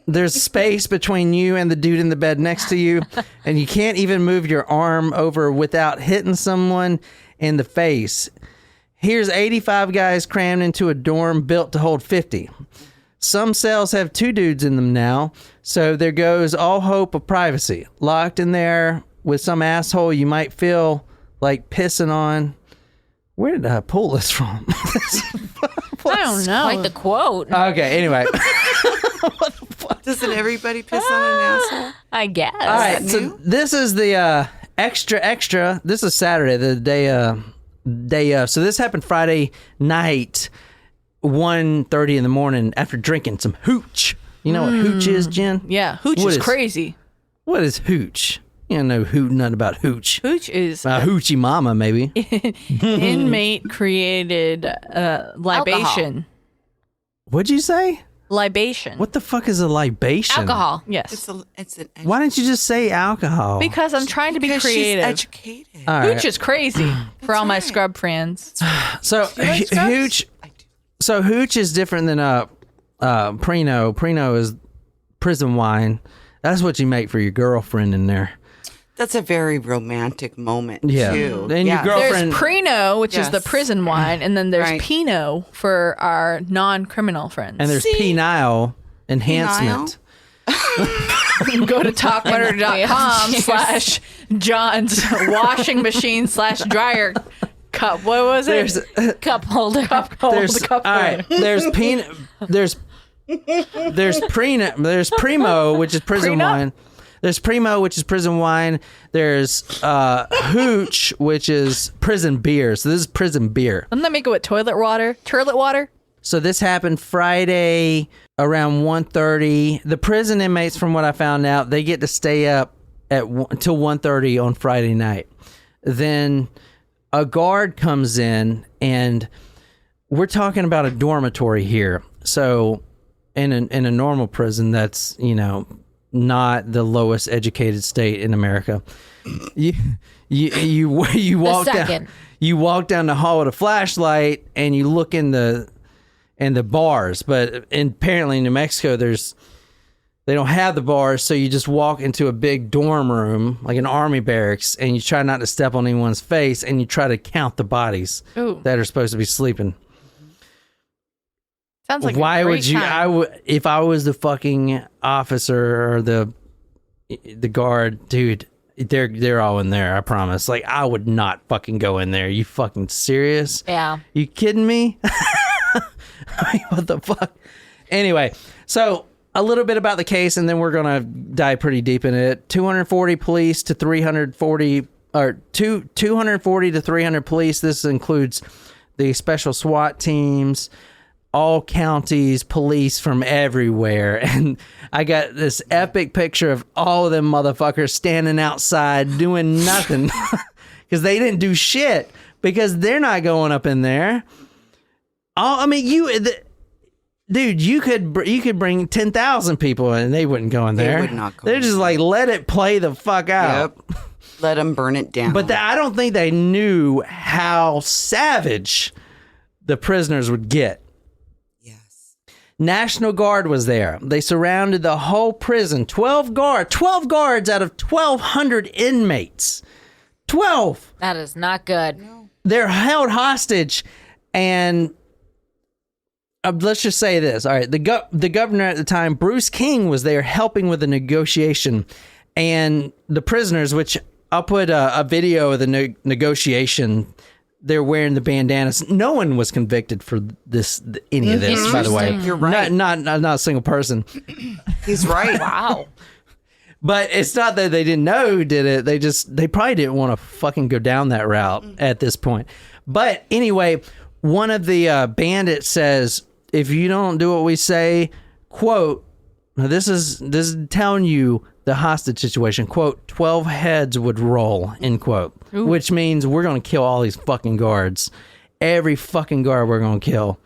there's space between you and the dude in the bed next to you, and you can't even move your arm over without hitting someone in the face. Here's 85 guys crammed into a dorm built to hold 50. Some cells have 2 dudes in them now, so there goes all hope of privacy. Locked in there with some asshole you might feel like pissing on. Where did I pull this from? I don't know. like the quote, Okay, anyway. Doesn't everybody piss on an asshole? I guess. All right, that so new? this is the extra. This is Saturday, the day of. So this happened Friday night, 1:30 in the morning after drinking some hooch. You know what hooch is, Jen? Yeah, hooch What is is- crazy. What is hooch? You don't know nothing about hooch. Hooch is Hoochie mama, maybe. inmate created libation. What'd you say? Libation. What the fuck is a libation? Alcohol. Yes. It's an Why didn't you just say alcohol? Because I'm trying to be because she's creative. educated. All right. Hooch is crazy for all my scrub friends. So like scrubs? hooch. So hooch is different than Prino. Prino is prison wine. That's what you make for your girlfriend in there. That's a very romantic moment, Yeah. too. And your girlfriend- There's Prino, which is the Yes. prison wine, and then there's Right. Pinot for our non-criminal friends. And there's penile enhancement. Go to talkbutter.com/John's washing machine /dryer cup. What was it? There's Cup holder. cup there's cup all right. There's Primo, which is prison Prenup? wine. There's Primo, which is prison wine. There's Hooch, which is prison beer. So this is prison beer. Doesn't that make it with toilet water? Toilet water? So this happened Friday around 1:30. The prison inmates, from what I found out, they get to stay up until 1:30 on Friday night. Then a guard comes in, and we're talking about a dormitory here. So in a normal prison, that's, you know, not the lowest educated state in America. You walk down. second. You walk down the hall with a flashlight, and you look in the bars. But apparently in New Mexico, they don't have the bars, so you just walk into a big dorm room, like an army barracks, and you try not to step on anyone's face, and you try to count the bodies Ooh. that are supposed to be sleeping. Sounds like Why a great would you? time. If I was the fucking officer or the guard, dude. They're all in there. I promise. Like, I would not fucking go in there. You fucking serious? Yeah. You kidding me? I mean, what the fuck? Anyway, so a little bit about the case, and then we're gonna dive pretty deep in it. 240 police to 340, or 240 to 300 police. This includes the special SWAT teams, all counties, police from everywhere. And I got this epic picture of all of them motherfuckers standing outside doing nothing because they didn't do shit because they're not going up in there. Dude, you could bring 10,000 people and they wouldn't go in there. They would not go. They're just like, let it play the fuck out. Yep. Let them burn it down. But I don't think they knew how savage the prisoners would get. Yes. National Guard was there. They surrounded the whole prison. 12 guards out of 1,200 inmates. 12. That is not good. They're held hostage, and let's just say this. All right, the governor at the time, Bruce King, was there helping with the negotiation, and the prisoners, which I'll put a video of the negotiation. They're wearing the bandanas. No one was convicted for any of this, by the way. You're right. Not a single person. He's right. Wow. But it's not that they didn't know who did it. They probably didn't want to fucking go down that route at this point. But anyway, one of the bandits says, if you don't do what we say, quote, now this is telling you the hostage situation, quote, 12 heads would roll, end quote. Ooh. Which means we're going to kill all these fucking guards. Every fucking guard we're going to kill.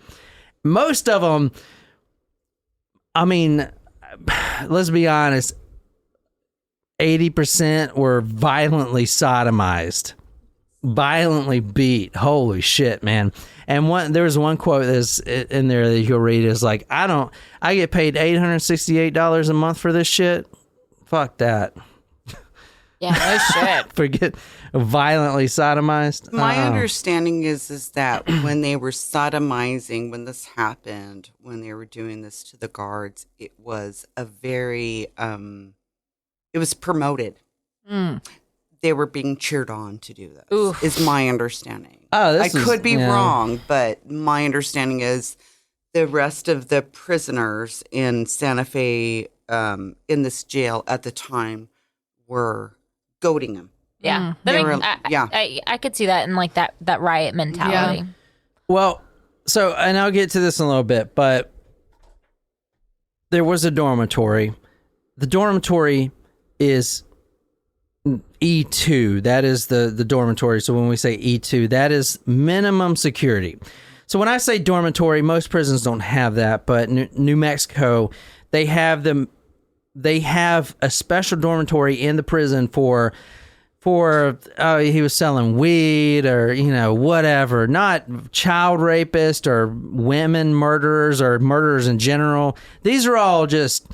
Most of them, I mean, let's be honest, 80% were violently sodomized, violently beat. Holy shit, man. And there was one quote that's in there that you'll read is like, I get paid $868 a month for this shit. Fuck that. Yeah, no shit. Forget violently sodomized. My understanding is that when they were sodomizing, when this happened, when they were doing this to the guards, it was a very, it was promoted. They were being cheered on to do this. Oof. Is my understanding. I could be wrong, but my understanding is the rest of the prisoners in Santa Fe, in this jail at the time, were goading him. Yeah. I could see that in like that riot mentality. Yeah. Well, so, and I'll get to this in a little bit, but there was a dormitory. The dormitory is E2. That is the dormitory. So when we say E2, that is minimum security. So when I say dormitory, most prisons don't have that, but New Mexico, they have a special dormitory in the prison for he was selling weed or whatever, not child rapists or women murderers or murderers in general. These are all just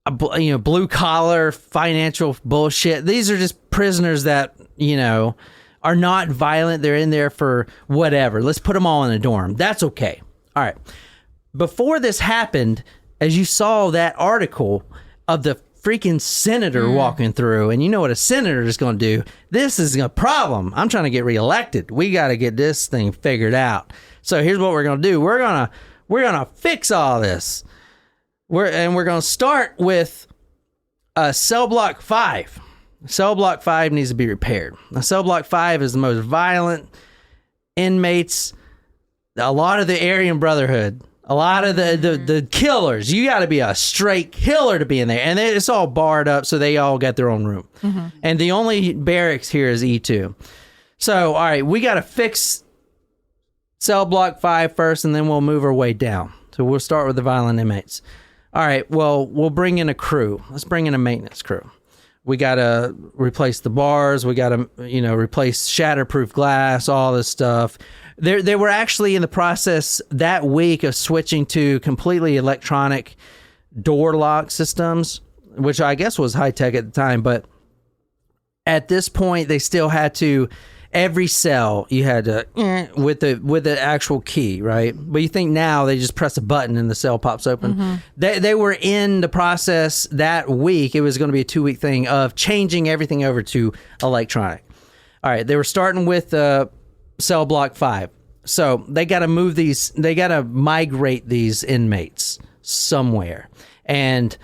blue collar financial bullshit. These are just prisoners that are not violent. They're in there for whatever. Let's put them all in a dorm. That's okay. All right. Before this happened, as you saw that article of the freaking senator walking through, and you know what a senator is going to do. This is a problem. I'm trying to get reelected. We got to get this thing figured out. So here's what we're going to do. We're going to fix all this. We're going to start with Cellblock 5. Cellblock 5 needs to be repaired. Now, Cellblock 5 is the most violent inmates. A lot of the Aryan Brotherhood. A lot of the killers. You got to be a straight killer to be in there. And it's all barred up, so they all got their own room. Mm-hmm. And the only barracks here is E2. So, all right, we got to fix Cell Block 5 first, and then we'll move our way down. So we'll start with the violent inmates. All right, well, we'll bring in a crew. Let's bring in a maintenance crew. We got to replace the bars. We got to, replace shatterproof glass, all this stuff. They were actually in the process that week of switching to completely electronic door lock systems, which I guess was high tech at the time. But at this point, they still had to, every cell you had to with the actual key, right? But you think now they just press a button and the cell pops open. Mm-hmm. They were in the process that week. It was going to be a 2-week thing of changing everything over to electronic. All right, they were starting with Cell Block 5. So they got to move these, they got to migrate these inmates somewhere. And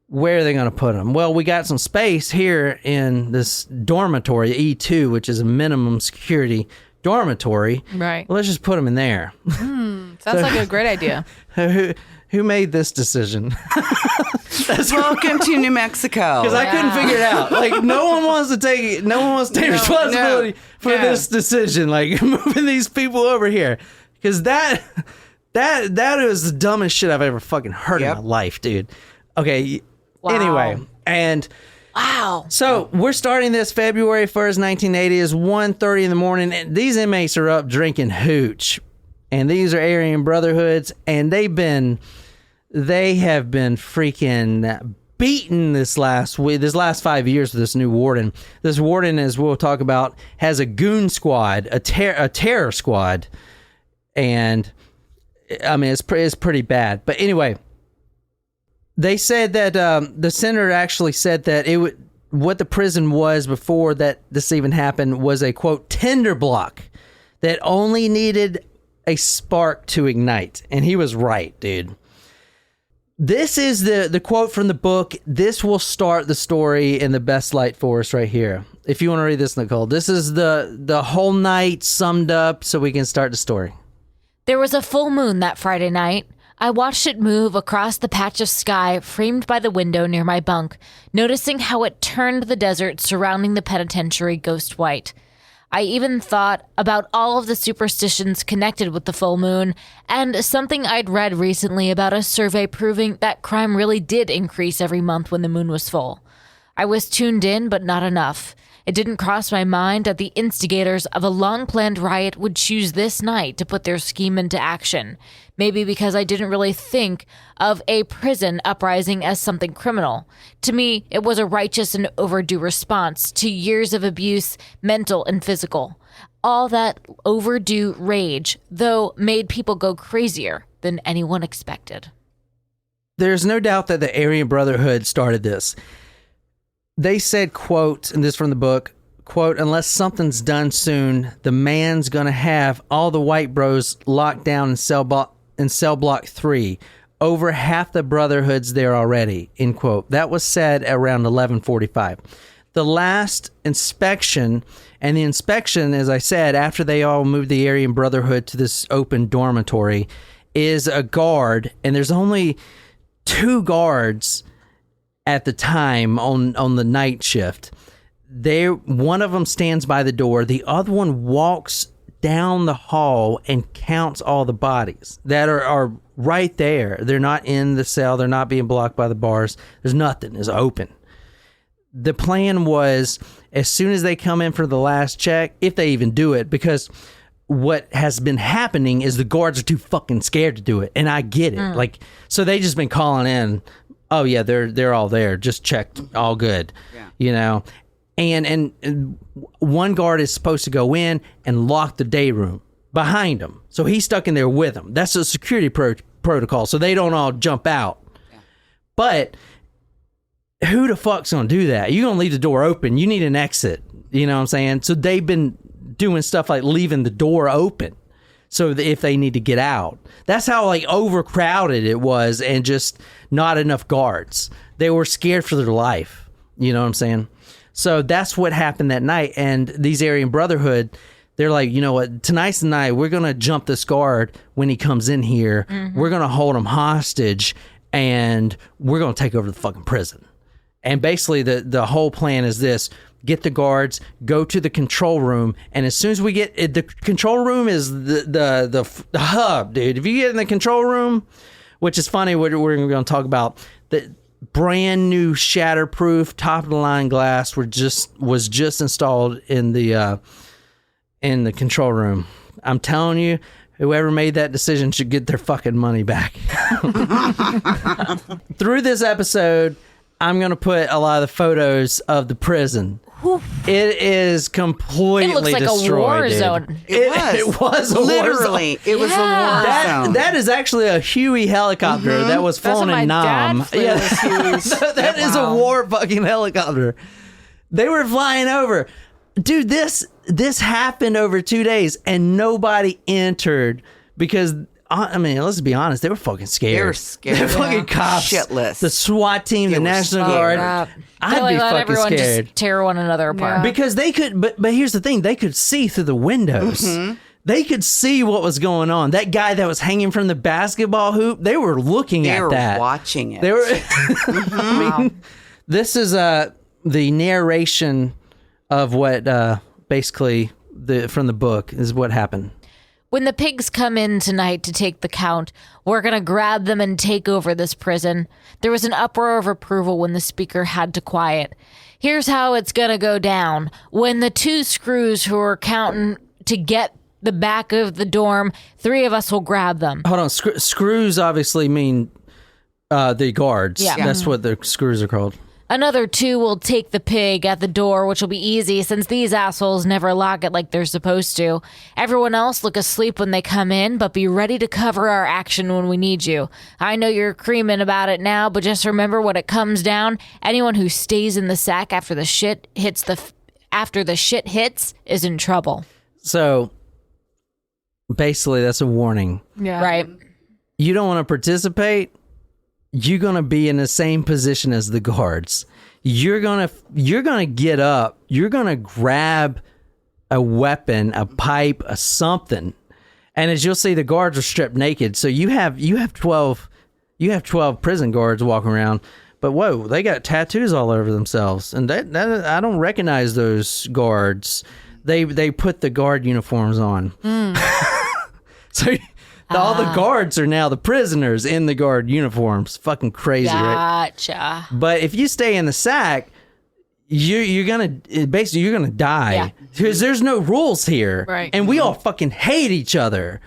where are they going to put them? Well, we got some space here in this dormitory, E2, which is a minimum security dormitory. Right. Well, let's just put them in there. Sounds like a great idea. Who made this decision? Welcome to New Mexico. Because I couldn't figure it out. Like, no one wants to take responsibility for this decision. Like, moving these people over here. Because that is the dumbest shit I've ever fucking heard in my life, dude. Okay. Wow. Anyway, and Wow. so we're starting this February 1st, 1980. It's 1:30 in the morning. And these inmates are up drinking hooch. And these are Aryan Brotherhoods. And they have been freaking beaten this last 5 years with this new warden. This warden, as we'll talk about, has a goon squad, a terror squad. And I mean, it's pretty bad. But anyway, they said that the senator actually said that what the prison was before that this even happened was a, quote, tinder block that only needed a spark to ignite. And he was right, dude. This is the quote from the book. This will start the story in the best light for us right here. If you want to read this, Nicole, this is the whole night summed up so we can start the story. There was a full moon that Friday night. I watched it move across the patch of sky framed by the window near my bunk, noticing how it turned the desert surrounding the penitentiary ghost white. I even thought about all of the superstitions connected with the full moon and something I'd read recently about a survey proving that crime really did increase every month when the moon was full. I was tuned in, but not enough. It didn't cross my mind that the instigators of a long-planned riot would choose this night to put their scheme into action. Maybe because I didn't really think of a prison uprising as something criminal. To me, it was a righteous and overdue response to years of abuse, mental and physical. All that overdue rage, though, made people go crazier than anyone expected. There's no doubt that the Aryan Brotherhood started this. They said, quote, and this from the book, quote, unless something's done soon, the man's gonna have all the white bros locked down in Cellblock 3. Over half the brotherhoods there already, end quote. That was said around 11:45. The last inspection, and the inspection, as I said, after they all moved the Aryan Brotherhood to this open dormitory, is a guard, and there's only 2 guards at the time on the night shift. One of them stands by the door. The other one walks down the hall and counts all the bodies that are right there. They're not in the cell. They're not being blocked by the bars. There's nothing. It's open. The plan was, as soon as they come in for the last check, if they even do it, because what has been happening is the guards are too fucking scared to do it. And I get it. Like, so they just been calling in, oh yeah, they're all there. Just checked, all good. Yeah. You know, and one guard is supposed to go in and lock the day room behind him, so he's stuck in there with them. That's a security protocol, so they don't all jump out. Yeah. But who the fuck's gonna do that? You're gonna leave the door open. You need an exit. You know what I'm saying? So they've been doing stuff like leaving the door open, so if they need to get out. That's how like overcrowded it was, and just not enough guards. They were scared for their life. You know what I'm saying? So that's what happened that night. And these Aryan Brotherhood, they're like, you know what? Tonight's the night. We're going to jump this guard when he comes in here. Mm-hmm. We're going to hold him hostage, and we're going to take over the fucking prison. And basically the whole plan is this: get the guards, go to the control room, and as soon as we get the control room is the hub, dude. If you get in the control room, which is funny, we're going to talk about the brand new shatterproof top of the line glass was just installed in the control room. I'm telling you, whoever made that decision should get their fucking money back. Through this episode, I'm going to put a lot of the photos of the prison. It is completely destroyed. It looks like a war dude. zone. It was a literally. War zone. It was a war zone. That is actually a Huey helicopter that was flown in Nam. That is a war fucking helicopter. They were flying over. Dude, this happened over 2 days and nobody entered because I mean, let's be honest, they were fucking scared. They were scared. They're fucking cops. Shitless. The SWAT team, They the were National scared. Guard. I'd They're be let fucking everyone scared. just tear one another apart. Yeah. Because they could, but here's the thing, they could see through the windows. They could see what was going on. That guy that was hanging from the basketball hoop, they were looking They at were that. watching it. They were. I mean, this is the narration of what basically from the book is what happened. When the pigs come in tonight to take the count, we're going to grab them and take over this prison. There was an uproar of approval when the speaker had to quiet. Here's how it's going to go down. When the 2 screws who are counting to get the back of the dorm, 3 of us will grab them. Hold on. Screws obviously mean the guards. Yeah. That's what the screws are called. Another 2 will take the pig at the door, which will be easy since these assholes never lock it like they're supposed to. Everyone else look asleep when they come in, but be ready to cover our action when we need you. I know you're creaming about it now, but just remember when it comes down, anyone who stays in the sack after the shit hits is in trouble. So basically, that's a warning. Yeah. Right? You don't want to participate, you're going to be in the same position as the guards. You're going to get up, you're going to grab a weapon, a pipe, a something. And as you'll see, the guards are stripped naked. So you have 12 prison guards walking around, but whoa, they got tattoos all over themselves. And that I don't recognize those guards. They put the guard uniforms on. So all the guards are now the prisoners in the guard uniforms. Fucking crazy, right? Gotcha. But if you stay in the sack, you're gonna die because there's no rules here, Right. and we all fucking hate each other.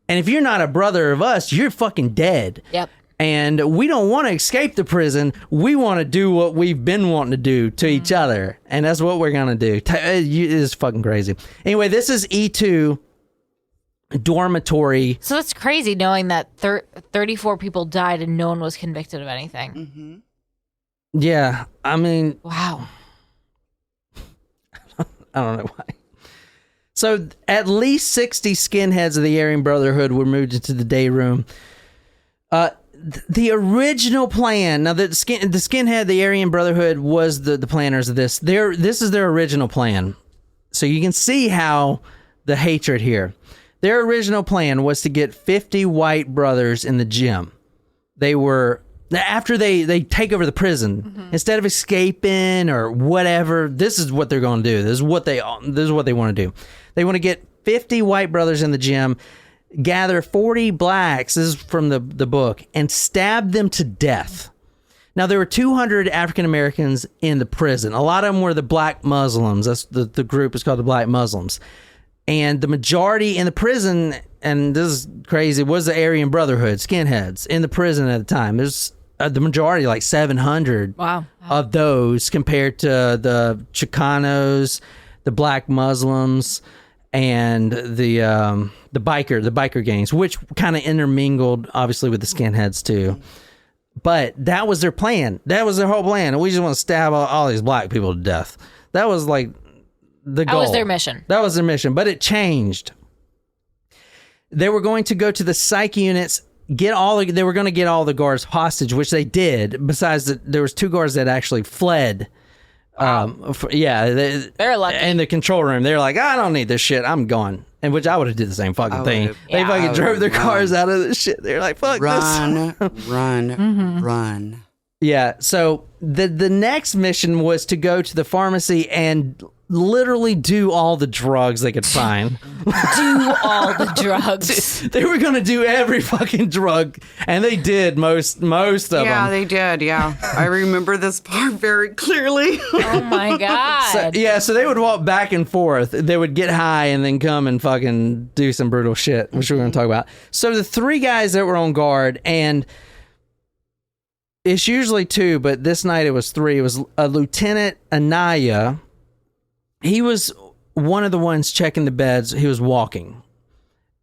And if you're not a brother of us, you're fucking dead. Yep. And we don't want to escape the prison. We want to do what we've been wanting to do to each other, and that's what we're gonna do. It is fucking crazy. Anyway, this is E2 dormitory. So it's crazy knowing that 34 people died and no one was convicted of anything. Yeah, I mean, Wow. I don't know why. So at least 60 skinheads of the Aryan Brotherhood were moved into the day room. The original plan, now the skinhead, the Aryan Brotherhood was the planners of this. This is their original plan. So you can see how the hatred here. Their original plan was to get 50 white brothers in the gym. They were, after they take over the prison, instead of escaping or whatever, this is what they're going to do. This is what they want to do. They want to get 50 white brothers in the gym, gather 40 blacks, this is from the book, and stab them to death. Now, there were 200 African Americans in the prison. A lot of them were the black Muslims. That's the group is called the Black Muslims. And the majority in the prison, and this is crazy, was the Aryan Brotherhood, skinheads, in the prison at the time. There's the majority, like 700 of those, compared to the Chicanos, the black Muslims, and the biker gangs, which kind of intermingled, obviously, with the skinheads too. But that was their plan. That was their whole plan. And we just want to stab all these black people to death. That was like the goal. That was their mission. That was their mission, but it changed. They were going to go to the psych units, they were going to get all the guards hostage, which they did. Besides, there was 2 guards that actually fled. They're lucky. In the control room, they're like, I don't need this shit, I'm gone. And which I would have did the same fucking thing. They fucking drove their cars out of this shit. They're like, fuck this. Run. Yeah. So the next mission was to go to the pharmacy and literally do all the drugs they could find. Do all the drugs. They were going to do every fucking drug, and they did most of them. Yeah, they did. Yeah. I remember this part very clearly. Oh my God. So they would walk back and forth. They would get high and then come and fucking do some brutal shit, which we're going to talk about. So the 3 guys that were on guard, and it's usually 2, but this night it was 3. It was a Lieutenant Anaya. He was one of the ones checking the beds. He was walking.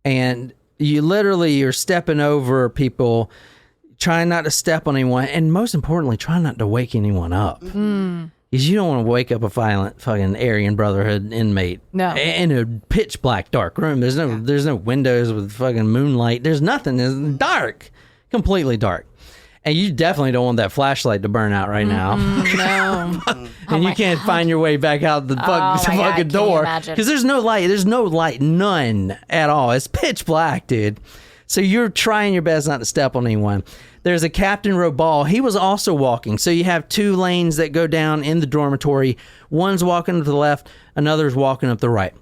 And you're stepping over people, trying not to step on anyone, and most importantly, trying not to wake anyone up. is you don't want to wake up a violent fucking Aryan Brotherhood inmate. No. In a pitch black dark room. There's no windows with fucking moonlight. There's nothing. It's dark. Completely dark. And you definitely don't want that flashlight to burn out right now. No. And you can't find your way back out the fucking door. Because there's no light. There's no light. None at all. It's pitch black, dude. So you're trying your best not to step on anyone. There's a Captain Robal. He was also walking. So you have 2 lanes that go down in the dormitory. One's walking to the left. Another's walking up the right.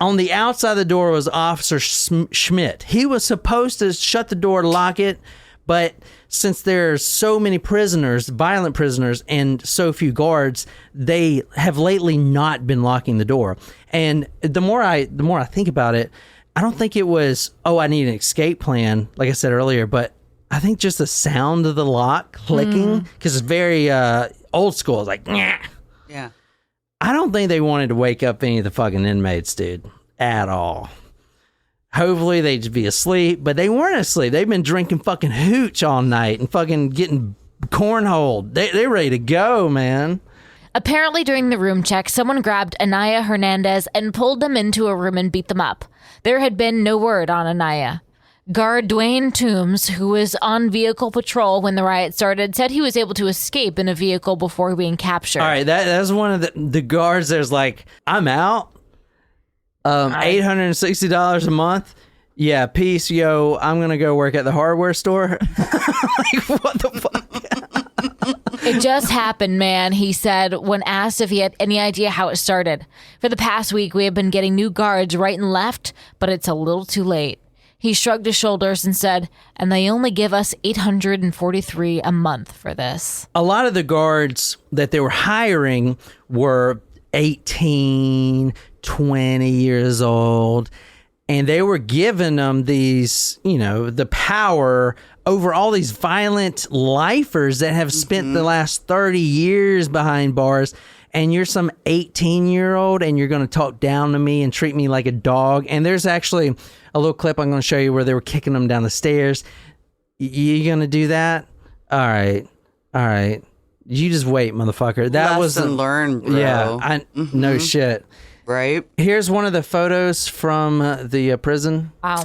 On the outside of the door was Officer Schmidt. He was supposed to shut the door, lock it. But since there's so many prisoners, violent prisoners, and so few guards, they have lately not been locking the door. And the more I think about it, I don't think it was, I need an escape plan, like I said earlier, but I think just the sound of the lock clicking, because it's very old school. It's like, nah. Yeah. I don't think they wanted to wake up any of the fucking inmates, dude, at all. Hopefully they'd just be asleep, but they weren't asleep. They've been drinking fucking hooch all night and fucking getting cornholed. They're ready to go, man. Apparently during the room check, someone grabbed Anaya Hernandez and pulled them into a room and beat them up. There had been no word on Anaya. Guard Dwayne Toombs, who was on vehicle patrol when the riot started, said he was able to escape in a vehicle before being captured. All right, that's one of the guards there's like, I'm out. $860 a month. Yeah, peace, yo. I'm gonna go work at the hardware store. Like, what the fuck? It just happened, man, he said when asked if he had any idea how it started. For the past week, we have been getting new guards right and left, but it's a little too late. He shrugged his shoulders and said, and they only give us $843 a month for this. A lot of the guards that they were hiring were 18, 20 years old, and they were giving them these, the power over all these violent lifers that have spent the last 30 years behind bars. And you're some 18-year-old and you're going to talk down to me and treat me like a dog. And there's actually a little clip I'm going to show you where they were kicking them down the stairs. You going to do that? All right. You just wait, motherfucker. That was Lesson learned, bro. Yeah, no shit. Right? Here's one of the photos from the prison. Wow.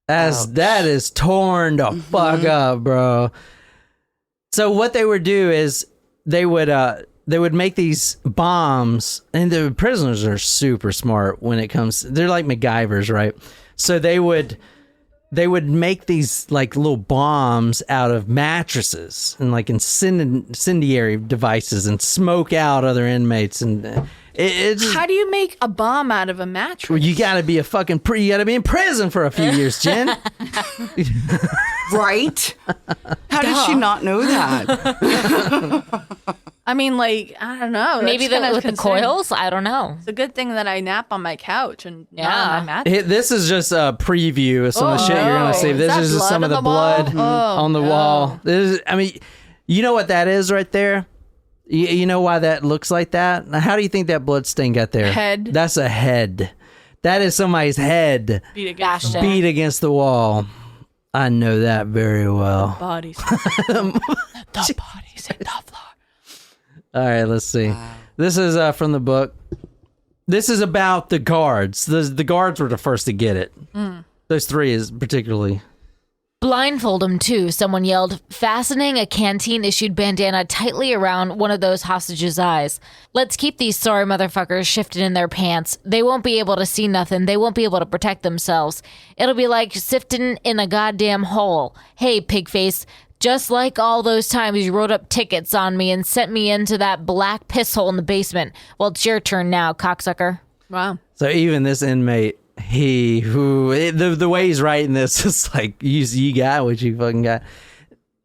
That is torn the fuck up, bro. So what they would do is they would make these bombs, and the prisoners are super smart when it comes. They're like MacGyvers, right? So they would make these like little bombs out of mattresses and like incendiary devices and smoke out other inmates, and it's How do you make a bomb out of a mattress? well, you got to be you got to be in prison for a few years, Jen. Right? How did she not know that? I mean, like, I don't know. Maybe That's with the coils? I don't know. It's a good thing that I nap on my couch and not Yeah. on my mattress. This is just a preview of some of the shit you're gonna see. Is This that is just blood some of on the the wall? blood Oh, on the no. wall. You know what that is right there? You know why that looks like that? Now, how do you think that blood stain got there? Head. That's a head. That is somebody's head Bashed it. beat against the wall. I know that very well. Bodies. The bodies hit the floor. All right, let's see. This is from the book. This is about the guards. The guards were the first to get it. Those 3 is particularly. Blindfold him too, someone yelled, fastening a canteen-issued bandana tightly around one of those hostages' eyes. Let's keep these sorry motherfuckers shifted in their pants. They won't be able to see nothing. They won't be able to protect themselves. It'll be like sifting in a goddamn hole. Hey, pigface, just like all those times you wrote up tickets on me and sent me into that black piss hole in the basement. Well, it's your turn now, cocksucker. Wow. So even this inmate, the way he's writing this is like, you got what you fucking got.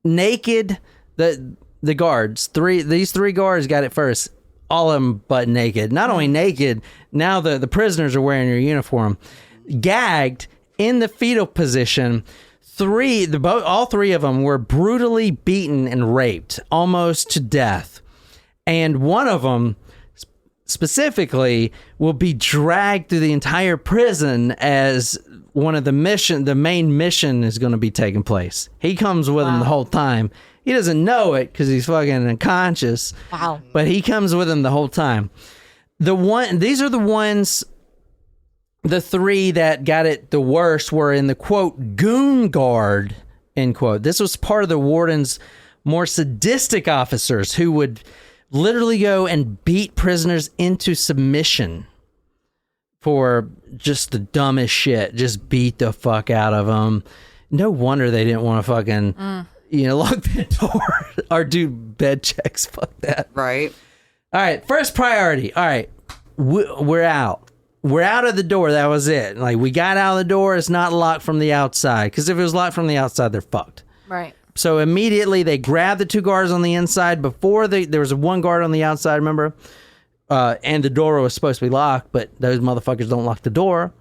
Naked, the guards, these 3 guards got it first. All of them butt naked. Not only naked, now the prisoners are wearing their uniform. Gagged in the fetal position. All 3 of them were brutally beaten and raped, almost to death. And one of them specifically will be dragged through the entire prison as one of the main mission is going to be taking place. He comes with him the whole time, He doesn't know it because he's fucking unconscious. Wow. But he comes with him the whole time. These are the ones, the three that got it the worst were in the, quote, goon guard, end quote. This was part of the warden's more sadistic officers who would literally go and beat prisoners into submission for just the dumbest shit. Just beat the fuck out of them. No wonder they didn't want to fucking, lock the door or do bed checks. Fuck that. Right. All right, first priority. All right, we're out. We're out of the door. That was it. Like, we got out of the door. It's not locked from the outside. Because if it was locked from the outside, they're fucked. Right. So immediately they grabbed the two guards on the inside. Before there was one guard on the outside, remember? And the door was supposed to be locked, but those motherfuckers don't lock the door.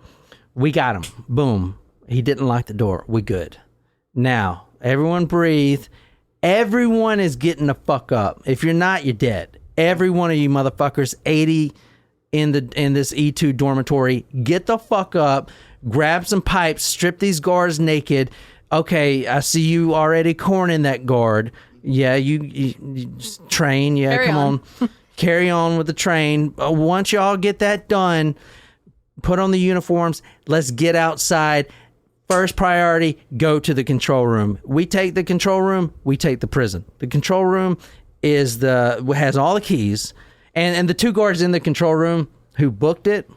We got him. Boom. He didn't lock the door. We good. Now, everyone breathe. Everyone is getting the fuck up. If you're not, you're dead. Every one of you motherfuckers, 80 in this E2 dormitory, get the fuck up, grab some pipes, strip these guards naked. Okay, I see you already cornering that guard. Yeah, you just train. Yeah, Carry come on. Carry on with the train. Once y'all get that done, put on the uniforms. Let's get outside. First priority, go to the control room. We take the control room, we take the prison. The control room has all the keys, and the two guards in the control room who booked it,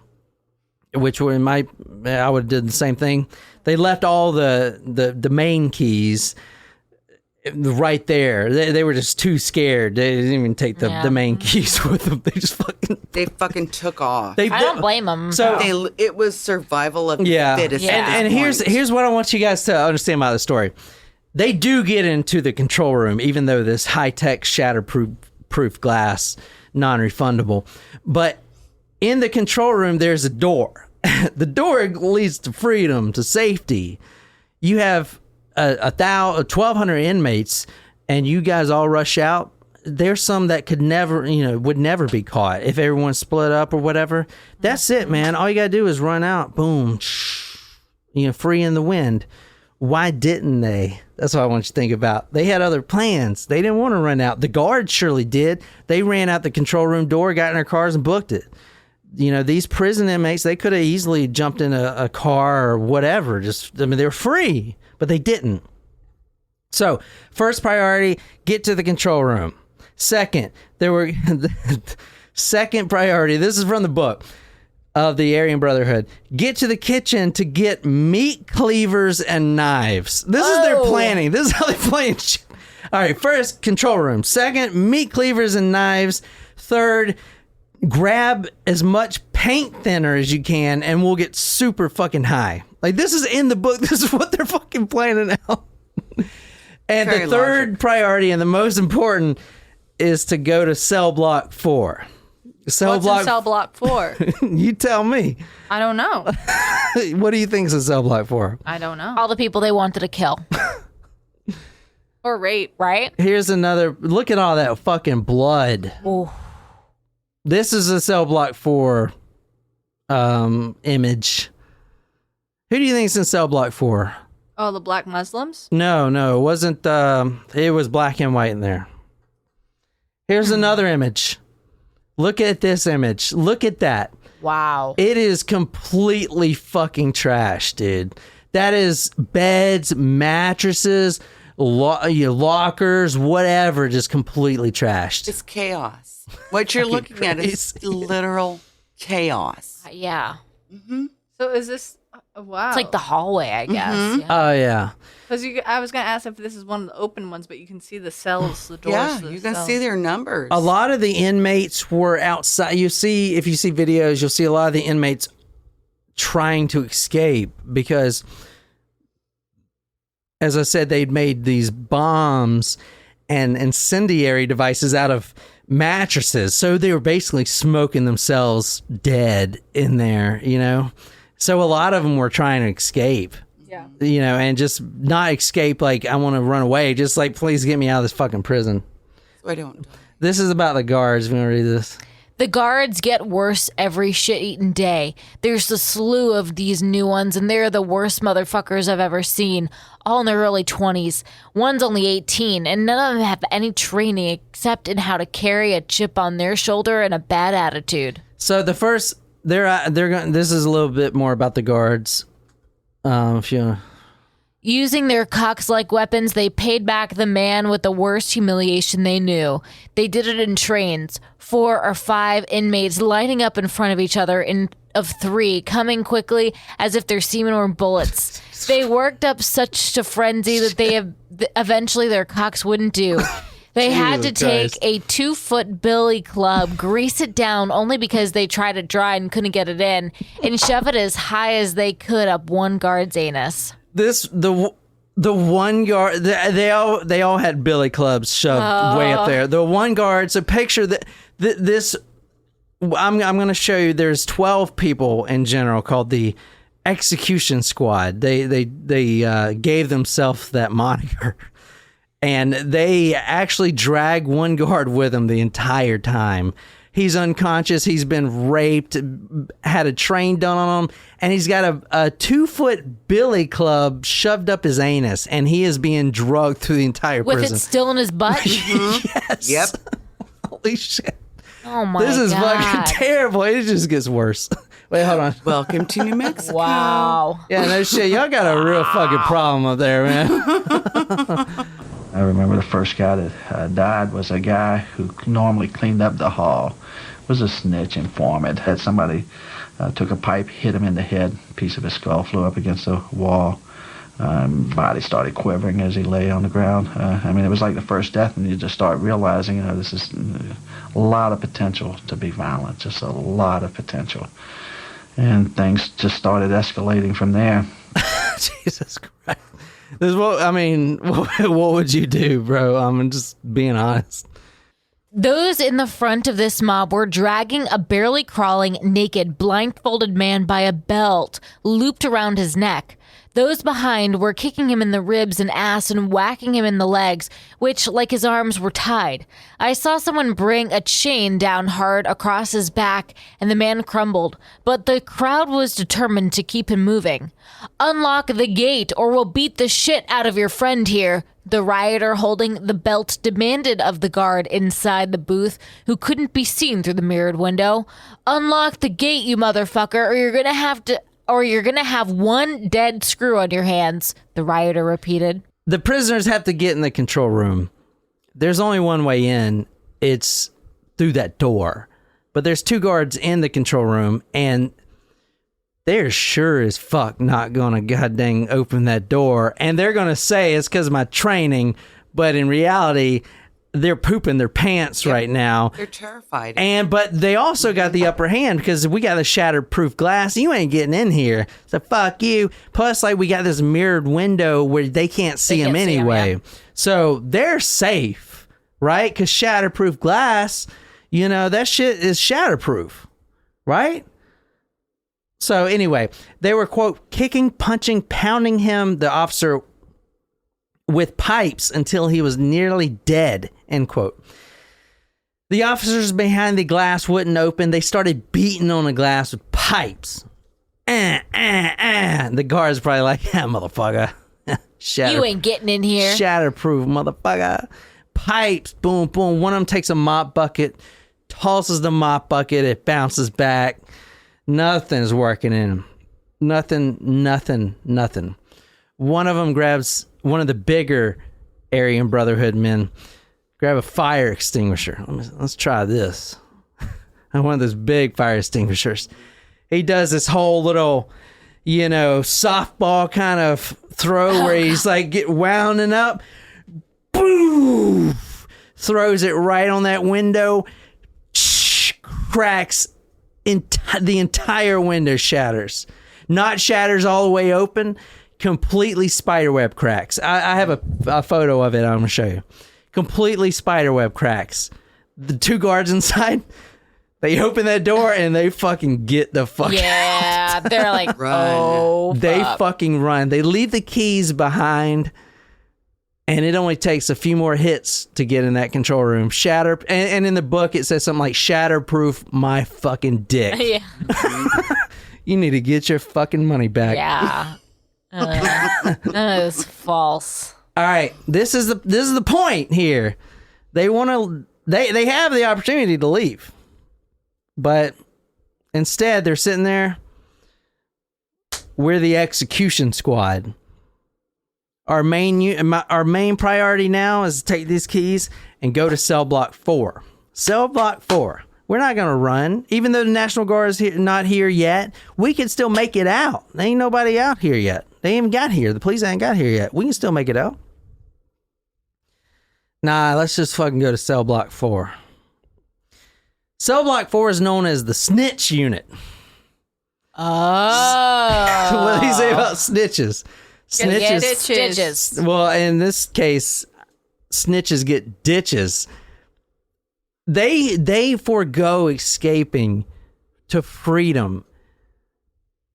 which I would have did the same thing. They left all the main keys right there. They were just too scared. They didn't even take the main keys with them. They fucking took off. I don't blame them. So it was survival of the fittest. And here's what I want you guys to understand about the story. They do get into the control room, even though this high-tech shatterproof glass, non-refundable. But in the control room, there's a door. The door leads to freedom, to safety. You have 1,200 inmates, and you guys all rush out. There's some that would never be caught if everyone split up or whatever. That's it, man. All you gotta do is run out. Boom. Free in the wind. Why didn't they? That's what I want you to think about. They had other plans. They didn't want to run out. The guards surely did. They ran out the control room door, got in their cars, and booked it. These prison inmates, they could have easily jumped in a car or whatever. They were free, but they didn't. So, first priority, get to the control room. Second, second priority, this is from the book of the Aryan Brotherhood. Get to the kitchen to get meat cleavers and knives. This is their planning. This is how they plan shit. All right, first, control room. Second, meat cleavers and knives. Third, grab as much paint thinner as you can and we'll get super fucking high. Like, this is in the book. This is what they're fucking planning out. And Very the third priority and the most important is to go to Cellblock 4. What's in Cellblock 4? You tell me. I don't know. What do you think is in Cellblock 4? I don't know. All the people they wanted to kill. Or rape. Right? Here's another. Look at all that fucking blood. Ooh. This is a Cellblock 4 image. Who do you think is in Cellblock 4? Oh, the black Muslims? No, it wasn't. It was black and white in there. Here's another image. Look at this image. Look at that. Wow. It is completely fucking trash, dude. That is beds, mattresses, lockers, whatever, just completely trashed. It's chaos. What you're looking at is literal chaos. Yeah. Mm-hmm. So is this... wow. It's like the hallway, I guess. Mm-hmm. Yeah. Oh, yeah. Because I was going to ask if this is one of the open ones, but you can see the cells, the doors. Yeah, to the you can cells. see their numbers. A lot of the inmates were outside. If you see videos, you'll see a lot of the inmates trying to escape because, as I said, they'd made these bombs and incendiary devices out of mattresses. So they were basically smoking themselves dead in there, So a lot of them were trying to escape. Yeah. And just not escape like, I want to run away. Just like, please get me out of this fucking prison. I don't. This is about the guards. If you want to read this. The guards get worse every shit-eaten day. There's a slew of these new ones, and they're the worst motherfuckers I've ever seen. All in their early 20s. One's only 18, and none of them have any training except in how to carry a chip on their shoulder and a bad attitude. So the first, they're going. This is a little bit more about the guards. If you. Using their cocks like weapons, they paid back the man with the worst humiliation they knew. They did it in trains, 4 or 5 inmates lining up in front of each other of 3, coming quickly as if their semen were bullets. They worked up such a frenzy that eventually their cocks wouldn't do. They had to take a 2-foot billy club, grease it down only because they tried it dry and couldn't get it in, and shove it as high as they could up one guard's anus. The one guard, they all had billy clubs shoved way up there. The one guard, so picture that this. I'm going to show you. There's 12 people in general called the Execution Squad. They gave themselves that moniker, and they actually drag one guard with them the entire time. He's unconscious. He's been raped, had a train done on him, and he's got a 2-foot billy club shoved up his anus, and he is being drugged through the entire prison. With it still in his butt? Yes. Yep. Holy shit. Oh my God. This is fucking terrible. It just gets worse. Wait, hold on. Welcome to New Mexico. Wow. Yeah, no shit. Y'all got a real fucking problem up there, man. I remember the first guy that died was a guy who normally cleaned up the hall. Was a snitch informant. Had somebody took a pipe, hit him in the head. A piece of his skull flew up against the wall. Body started quivering as he lay on the ground. I mean, it was like the first death, and you just start realizing, you know, this is a lot of potential to be violent. Just a lot of potential. And things just started escalating from there. Jesus Christ. This is what, I mean, what would you do, bro? I'm just being honest. Those in the front of this mob were dragging a barely crawling, naked, blindfolded man by a belt looped around his neck. Those behind were kicking him in the ribs and ass and whacking him in the legs, which, like his arms, were tied. I saw someone bring a chain down hard across his back, and the man crumbled, but the crowd was determined to keep him moving. "Unlock the gate, or we'll beat the shit out of your friend here," the rioter holding the belt demanded of the guard inside the booth, who couldn't be seen through the mirrored window. "Unlock the gate, you motherfucker, or you're gonna have one dead screw on your hands," the rioter repeated. The prisoners have to get in the control room. There's only one way in. It's through that door. But there's 2 guards in the control room, and they're sure as fuck not gonna goddamn open that door. And they're gonna say it's because of my training, but in reality, they're pooping their pants right now. They're terrified. But they also got the upper hand because we got a shatterproof glass. You ain't getting in here. So fuck you. Plus, like, we got this mirrored window where they can't see them anyway. So they're safe, right? Because shatterproof glass, you know, that shit is shatterproof, right? So anyway, they were, quote, kicking, punching, pounding him, the officer, with pipes until he was nearly dead, end quote. The officers behind the glass wouldn't open. They started beating on the glass with pipes. The guard's probably like, yeah, motherfucker. You ain't getting in here. Shatterproof, motherfucker. Pipes, boom, boom. One of them takes a mop bucket, tosses the mop bucket, it bounces back. Nothing's working in him. Nothing. One of them grabs, one of the bigger Aryan Brotherhood men, grab a fire extinguisher. Let's try this. One of those big fire extinguishers. He does this whole little, you know, softball kind of throw where he's like wounding up. Boom! Throws it right on that window. Cracks. The entire window shatters. Not shatters all the way open. Completely spiderweb cracks. I have a photo of it I'm going to show you. Completely spiderweb cracks. The 2 guards inside, they open that door and they fucking get the fuck out. Yeah, they're like, Run. oh, They fuck. fucking run. They leave the keys behind. And it only takes a few more hits to get in that control room. Shatter, and in the book it says something like shatterproof my fucking dick. Yeah. You need to get your fucking money back. Yeah. That is false. All right, this is the point here. They want to. They have the opportunity to leave, but instead they're sitting there. We're the execution squad. Our main priority now is to take these keys and go to Cellblock 4. Cellblock 4. We're not going to run. Even though the National Guard is not here yet, we can still make it out. There ain't nobody out here yet. They ain't even got here. The police ain't got here yet. We can still make it out. Nah, let's just fucking go to Cellblock 4. Cellblock 4 is known as the snitch unit. Oh. What do you say about snitches? Snitches. Well, in this case, snitches get ditches. They forego escaping to freedom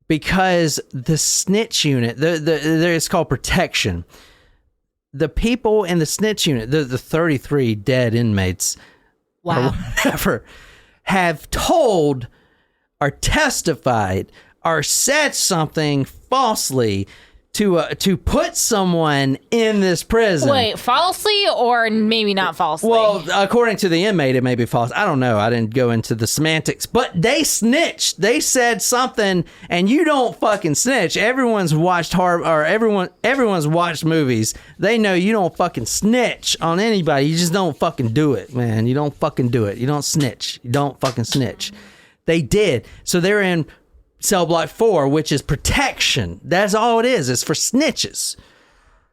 because the snitch unit, it's called protection. The people in the snitch unit, the 33 dead inmates, or whatever, have told or testified or said something falsely to put someone in this prison. Wait, falsely or maybe not falsely? Well, according to the inmate, it may be false. I don't know. I didn't go into the semantics, but they snitched. They said something, and you don't fucking snitch. Everyone's watched everyone's watched movies. They know you don't fucking snitch on anybody. You just don't fucking do it, man. You don't fucking do it. You don't snitch. You don't fucking snitch. They did. So they're in Cellblock 4, which is protection. That's all it is. It's for snitches.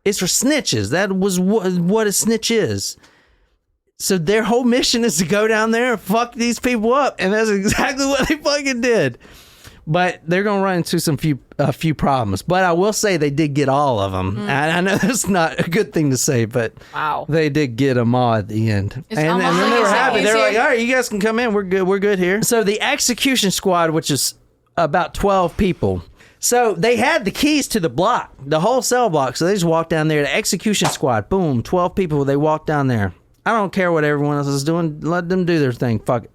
It's for snitches. That was what a snitch is. So their whole mission is to go down there and fuck these people up, and that's exactly what they fucking did. But they're gonna run into a few problems. But I will say they did get all of them. I know that's not a good thing to say, but wow, they did get them all at the end. It's and then almost they were like happy. it's They were like, easier- "All right, you guys can come in. We're good here." So the execution squad, which is about 12 people. So they had the keys to the block, the whole cell block. So they just walked down there. The execution squad, boom, 12 people. They walked down there. I don't care what everyone else is doing. Let them do their thing. Fuck it.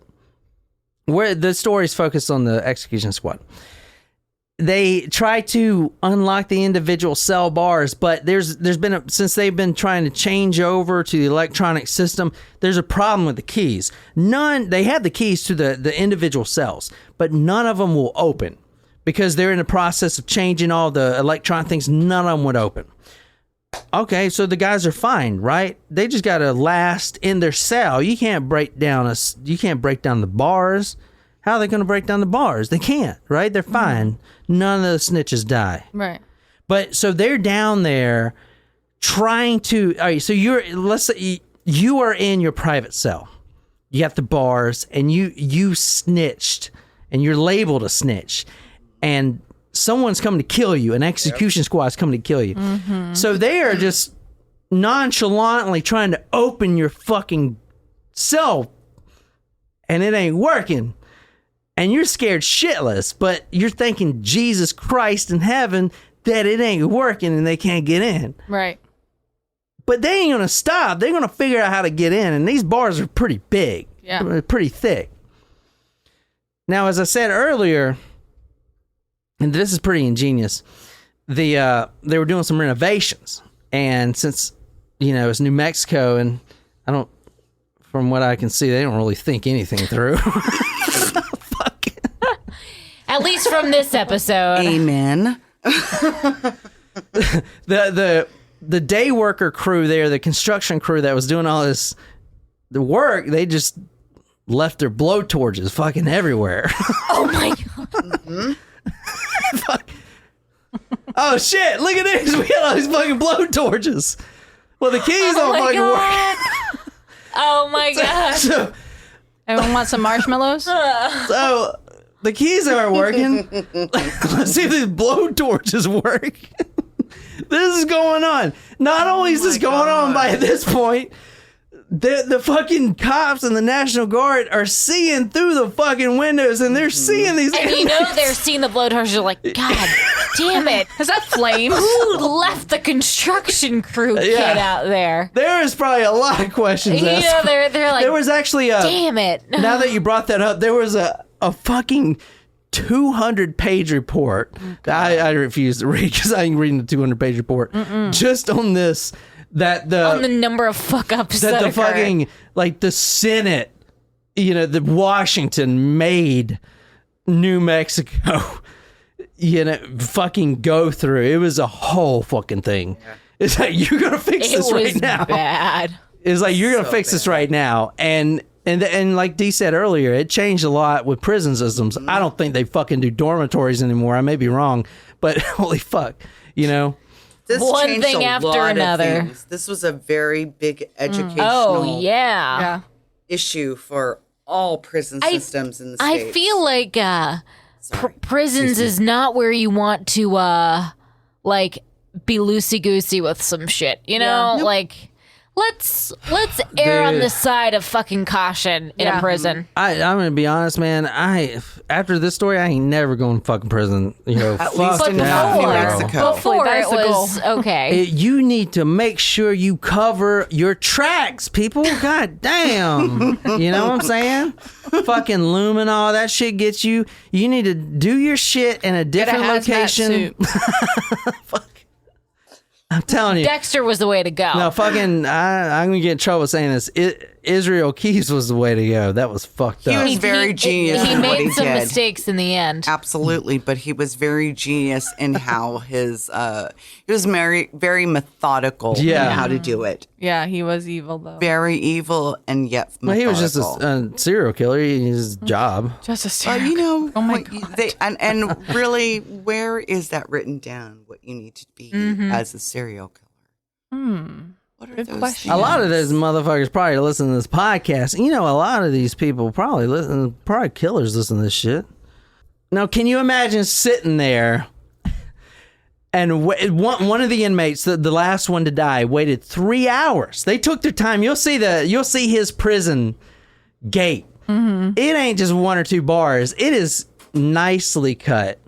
Where the story's focused on the execution squad. They try to unlock the individual cell bars, but there's been since they've been trying to change over to the electronic system, there's a problem with the keys. They have the keys to the individual cells, but none of them will open because they're in the process of changing all the electronic things. None of them would open. Okay, so the guys are fine, right? They just gotta last in their cell. You can't break down the bars. How are they going to break down the bars? They can't, right? They're fine. None of the snitches die. Right. But so they're down there trying to. All right, so let's say you are in your private cell. You have the bars, and you snitched, and you're labeled a snitch, and someone's coming to kill you. An execution squad's coming to kill you. Mm-hmm. So they are just nonchalantly trying to open your fucking cell, and it ain't working. And you're scared shitless, but you're thanking Jesus Christ in heaven that it ain't working and they can't get in. Right. But they ain't going to stop. They're going to figure out how to get in. And these bars are pretty big. Yeah. Pretty thick. Now, as I said earlier, and this is pretty ingenious, they were doing some renovations. And since, it's New Mexico, and from what I can see, they don't really think anything through. At least from this episode. Amen. The day worker crew there, the construction crew that was doing all the work, they just left their blowtorches fucking everywhere. Oh my god. Mm-hmm. Fuck. Oh shit, look at this. We got all these fucking blowtorches. Well, the keys don't fucking work. Oh my god. So Everyone want some marshmallows? the keys aren't working. Let's see if these blowtorches work. This is going on. Not only is this going on, by this point, the fucking cops and the National Guard are seeing through the fucking windows, and they're seeing these. And they're seeing the blowtorches. You're like, God Damn it. Is that flames? Who left the construction crew kid out there? There is probably a lot of questions. You know, they're like, there was actually a. damn it. Now that you brought that up, there was a fucking 200-page report. I refuse to read because I ain't reading the 200-page report. Just on this, on the number of fuck ups that the occurred. fucking like the Senate, the Washington made New Mexico, fucking go through. It was a whole fucking thing. Yeah. It's like you're gonna fix this right now. Bad. It's like you're gonna fix this right now, and like Dee said earlier, it changed a lot with prison systems. I don't think they fucking do dormitories anymore. I may be wrong, but holy fuck, This one changed thing a after lot of another. things. This was a very big educational yeah. issue for all prison systems in the States. I feel like prisons is not where you want to be loosey goosey with some shit. Like let's err on the side of fucking caution in a prison. I'm gonna be honest, man. After this story, I ain't never going to fucking prison. At least in New Mexico. Before That's it the was okay. You need to make sure you cover your tracks, people. God damn. You know what I'm saying? Fucking lumen, all that shit gets you. You need to do your shit in a different location. Fuck. I'm telling you. Dexter was the way to go. No, fucking, I'm going to get in trouble saying this. Israel Keys was the way to go. That was fucked up. He was very genius He in what made he some did. mistakes in the end. Absolutely, but he was very genius in how he was very methodical in how to do it. Yeah, he was evil though. Very evil and yet methodical. Well, he was just a serial killer. His job. Just a Well, serial. Oh my God. And really, where is that written down? What you need to be as a serial killer? What are Good those question. A lot of those motherfuckers probably listen to this podcast. A lot of these people probably killers listen to this shit. Now, can you imagine sitting there and one of the inmates, the last one to die, waited 3 hours. They took their time. You'll see his prison gate. It ain't just one or two bars. It is nicely cut.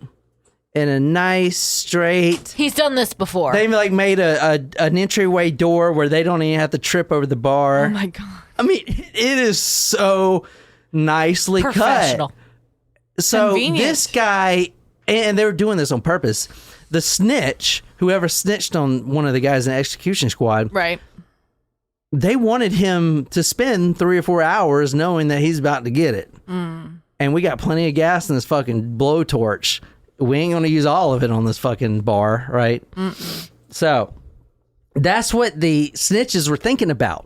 In a nice straight. He's done this before. They made an entryway door where they don't even have to trip over the bar. Oh my God. I mean, it is so nicely Professional. cut. So Convenient. this guy, and they were doing this on purpose. The snitch, whoever snitched on one of the guys in the execution squad, Right. they wanted him to spend 3 or 4 hours knowing that he's about to get it. And we got plenty of gas in this fucking blowtorch. We ain't going to use all of it on this fucking bar, right? So that's what the snitches were thinking about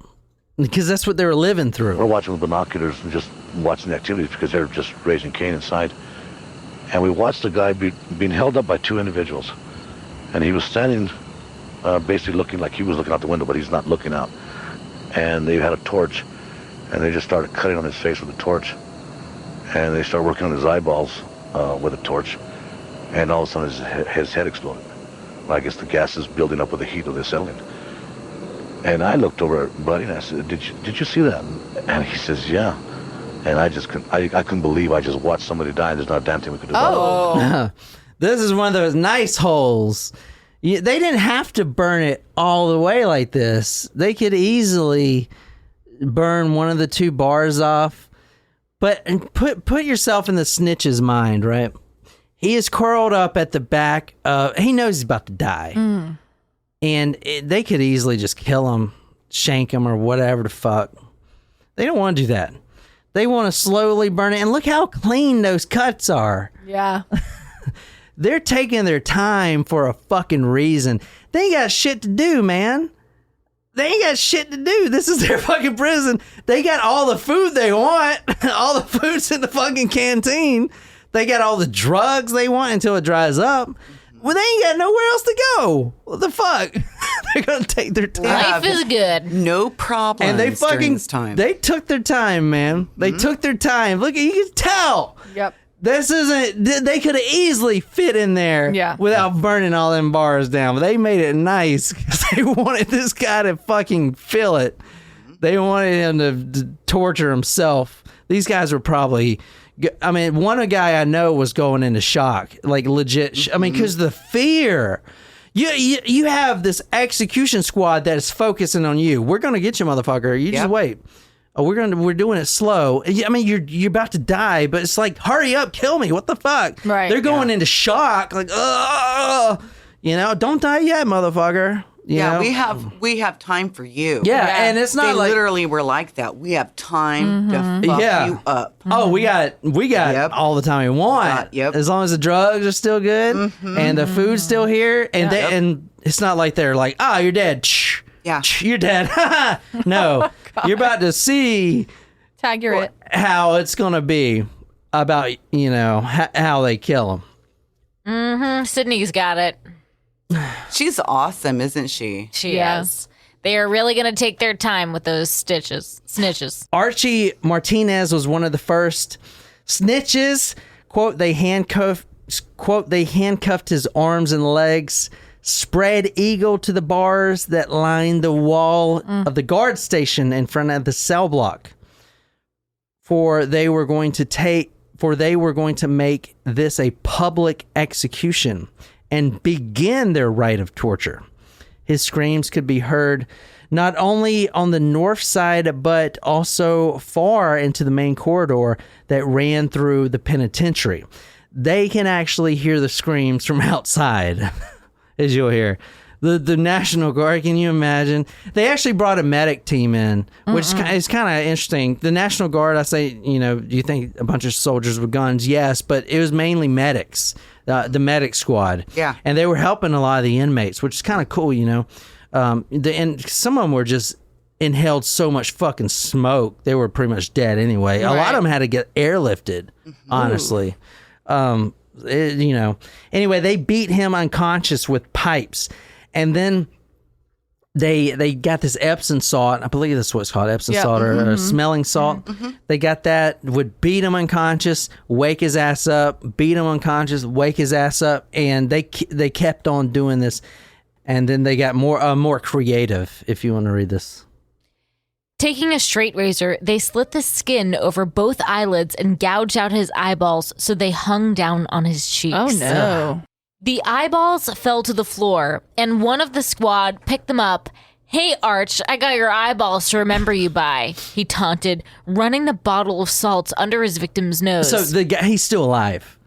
because that's what they were living through. We're watching with binoculars and just watching the activities because they're just raising Cain inside. And we watched the guy being held up by two individuals. And he was standing basically looking like he was looking out the window, but he's not looking out. And they had a torch, and they just started cutting on his face with a torch. And they started working on his eyeballs with a torch. And all of a sudden his head exploded. Well, I guess the gas is building up with the heat of the acetylene. And I looked over at Buddy and I said, did you see that? And he says, yeah. And I couldn't believe I just watched somebody die. There's not a damn thing we could do about it. This is one of those nice holes. They didn't have to burn it all the way like this. They could easily burn one of the two bars off. But put yourself in the snitch's mind, right? He is curled up at the back. He knows he's about to die. And they could easily just kill him, shank him, or whatever the fuck. They don't want to do that. They want to slowly burn it. And look how clean those cuts are. Yeah. They're taking their time for a fucking reason. They ain't got shit to do, man. They ain't got shit to do. This is their fucking prison. They got all the food they want. All the food's in the fucking canteen. They got all the drugs they want until it dries up. Well, they ain't got nowhere else to go. What the fuck? They're going to take their time. Life is good. No problem. And they during fucking, this time. they took their time, man. They took their time. Look, you can tell. Yep. This isn't, they could have easily fit in there without burning all them bars down. But they made it nice because they wanted this guy to fucking feel it. They wanted him to torture himself. These guys were probably I mean, one guy I know was going into shock, like legit. I mean, because the fear. You have this execution squad that is focusing on you. We're gonna get you, motherfucker. You just wait. Oh, we're doing it slow. I mean, you're about to die, but it's like, hurry up, kill me. What the fuck? Right. They're going into shock, like, don't die yet, motherfucker. You know? we have time for you. Yeah, and it's not they like literally were like that. We have time to fuck you up. Oh, we got all the time we want. As long as the drugs are still good and the food's still here, and and it's not like they're like, you're dead. Yeah, you're dead. No, you're about to see how it's gonna be about how they kill them. Sydney's got it. She's awesome, isn't she? She is. They are really going to take their time with those snitches. Archie Martinez was one of the first snitches. Quote, they handcuffed his arms and legs, spread eagle to the bars that lined the wall of the guard station in front of the cell block. For they were going to make this a public execution and begin their rite of torture. His screams could be heard not only on the north side, but also far into the main corridor that ran through the penitentiary. They can actually hear the screams from outside, as you'll hear. The National Guard, can you imagine? They actually brought a medic team in, which is kind of interesting. The National Guard, I say, do you think a bunch of soldiers with guns? Yes, but it was mainly medics, the medic squad. Yeah. And they were helping a lot of the inmates, which is kind of cool, and some of them were just inhaled so much fucking smoke, they were pretty much dead anyway. Right. A lot of them had to get airlifted, honestly. Anyway, they beat him unconscious with pipes. And then they got this Epsom salt. I believe that's what it's called, Epsom salt or smelling salt. They got that, would beat him unconscious, wake his ass up, beat him unconscious, wake his ass up. And they kept on doing this. And then they got more creative, if you want to read this. Taking a straight razor, they slit the skin over both eyelids and gouged out his eyeballs so they hung down on his cheeks. Oh, no. The eyeballs fell to the floor, and one of the squad picked them up. "Hey, Arch, I got your eyeballs to remember you by," he taunted, running the bottle of salt under his victim's nose. So the guy, he's still alive.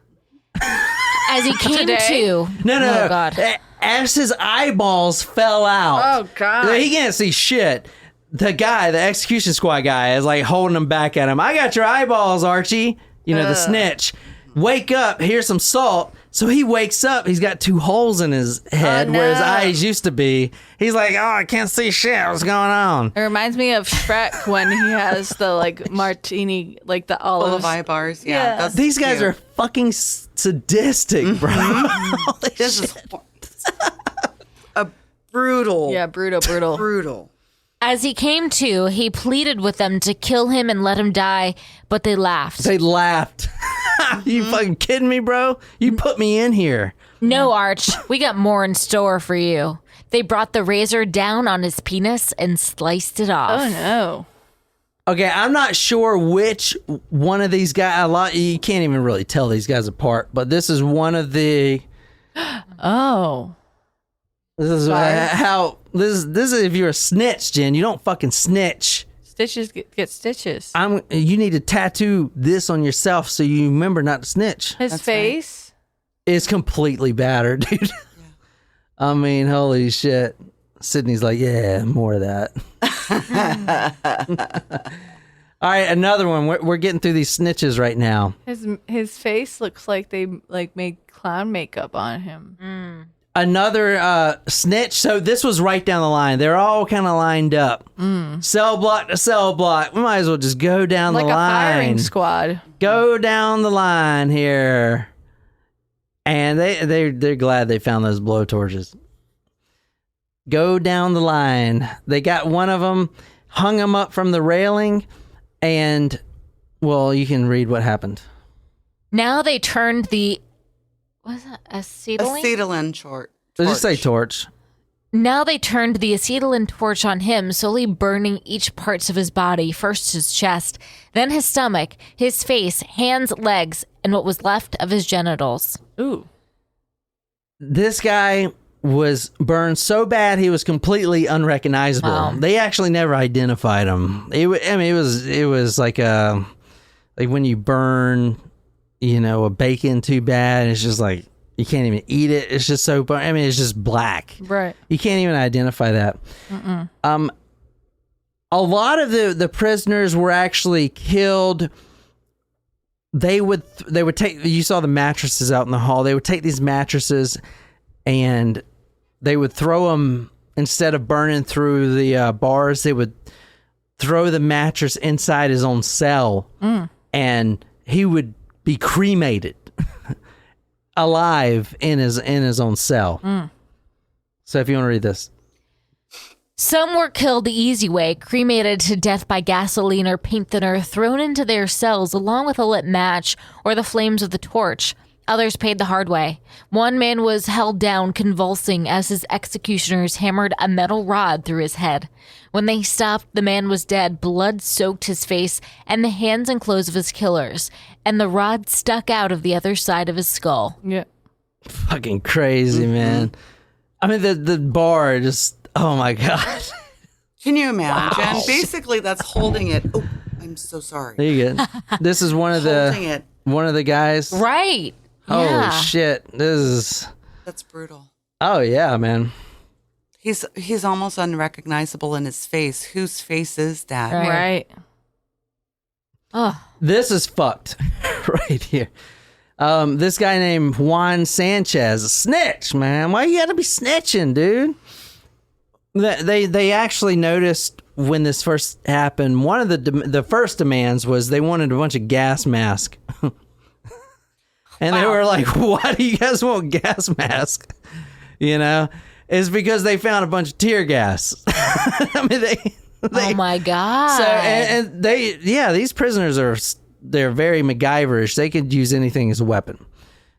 As he came to... No. Oh, God. As his eyeballs fell out. Oh, God. He can't see shit. The guy, the execution squad guy, is like holding him back at him. "I got your eyeballs, Archie." The snitch. "Wake up, here's some salt." So he wakes up. He's got 2 holes in his head where his eyes used to be. He's like, I can't see shit. What's going on? It reminds me of Shrek when he has the martini, the olive eye bars. Yeah. These guys are fucking sadistic, bro. This is a brutal. Yeah, brutal. Brutal. As he came to, he pleaded with them to kill him and let him die, but they laughed. You fucking kidding me, bro? You put me in here. "No, Arch, we got more in store for you." They brought the razor down on his penis and sliced it off. Oh, no. Okay, I'm not sure which one of these guys. You can't even really tell these guys apart, but this is one of the... Oh. This is how... This is if you're a snitch, Jen. You don't fucking snitch. Stitches get stitches. You need to tattoo this on yourself so you remember not to snitch. His face is completely battered, dude. Yeah. I mean, holy shit. Sydney's like, yeah, more of that. All right, another one. We're getting through these snitches right now. His face looks like they made clown makeup on him. Another snitch. So this was right down the line. They're all kind of lined up. Cell block to cell block. We might as well just go down the line. Like a firing squad. Go down the line here. And they're glad they found those blowtorches. Go down the line. They got one of them, hung him up from the railing, and, well, you can read what happened. Now they turned the... What's that? Acetylene? Acetylene torch. Just say torch. Now they turned the acetylene torch on him, slowly burning each parts of his body, first his chest, then his stomach, his face, hands, legs, and what was left of his genitals. Ooh. This guy was burned so bad he was completely unrecognizable. Wow. They actually never identified him. It was like when you burn, a bacon too bad. It's just like you can't even eat it. It's just so. It's just black. Right. You can't even identify that. Mm-mm. A lot of the prisoners were actually killed. They would take. You saw the mattresses out in the hall. They would take these mattresses, and they would throw them instead of burning through the bars. They would throw the mattress inside his own cell, and he would be cremated alive in his own cell. So if you want to read this. Some were killed the easy way, cremated to death by gasoline or paint thinner thrown into their cells along with a lit match or the flames of the torch. Others paid the hard way. One man was held down convulsing as his executioners hammered a metal rod through his head. When they stopped, the man was dead. Blood soaked his face and the hands and clothes of his killers, and the rod stuck out of the other side of his skull. Yeah. Fucking crazy, man. I mean, the bar just, oh my God. Can you imagine? Wow. Basically, that's holding it. Oh, I'm so sorry. There you go. This is one of the guys. Right. Holy Yeah. shit. That's brutal. Oh yeah, man. He's almost unrecognizable in his face. Whose face is that? Right. Oh. This is fucked right here. This guy named Juan Sanchez, a snitch, man. Why you gotta be snitching, dude? They actually noticed when this first happened, one of the first demands was they wanted a bunch of gas masks. And they were like, why do you guys want gas masks? It's because they found a bunch of tear gas. I mean, oh my God. So, and these prisoners they're very MacGyverish. They could use anything as a weapon.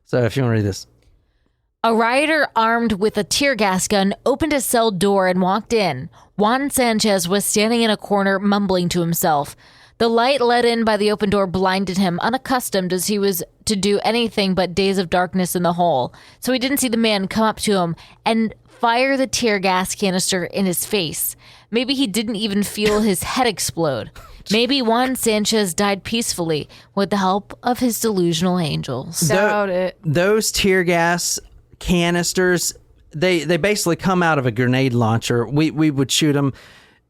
So if you want to read this. A rioter armed with a tear gas gun opened a cell door and walked in. Juan Sanchez was standing in a corner mumbling to himself. The light let in by the open door blinded him, unaccustomed as he was to do anything but days of darkness in the hole. So he didn't see the man come up to him and fire the tear gas canister in his face. Maybe he didn't even feel his head explode. Maybe Juan Sanchez died peacefully with the help of his delusional angels. Doubt it. Those tear gas canisters, they basically come out of a grenade launcher. We would shoot them.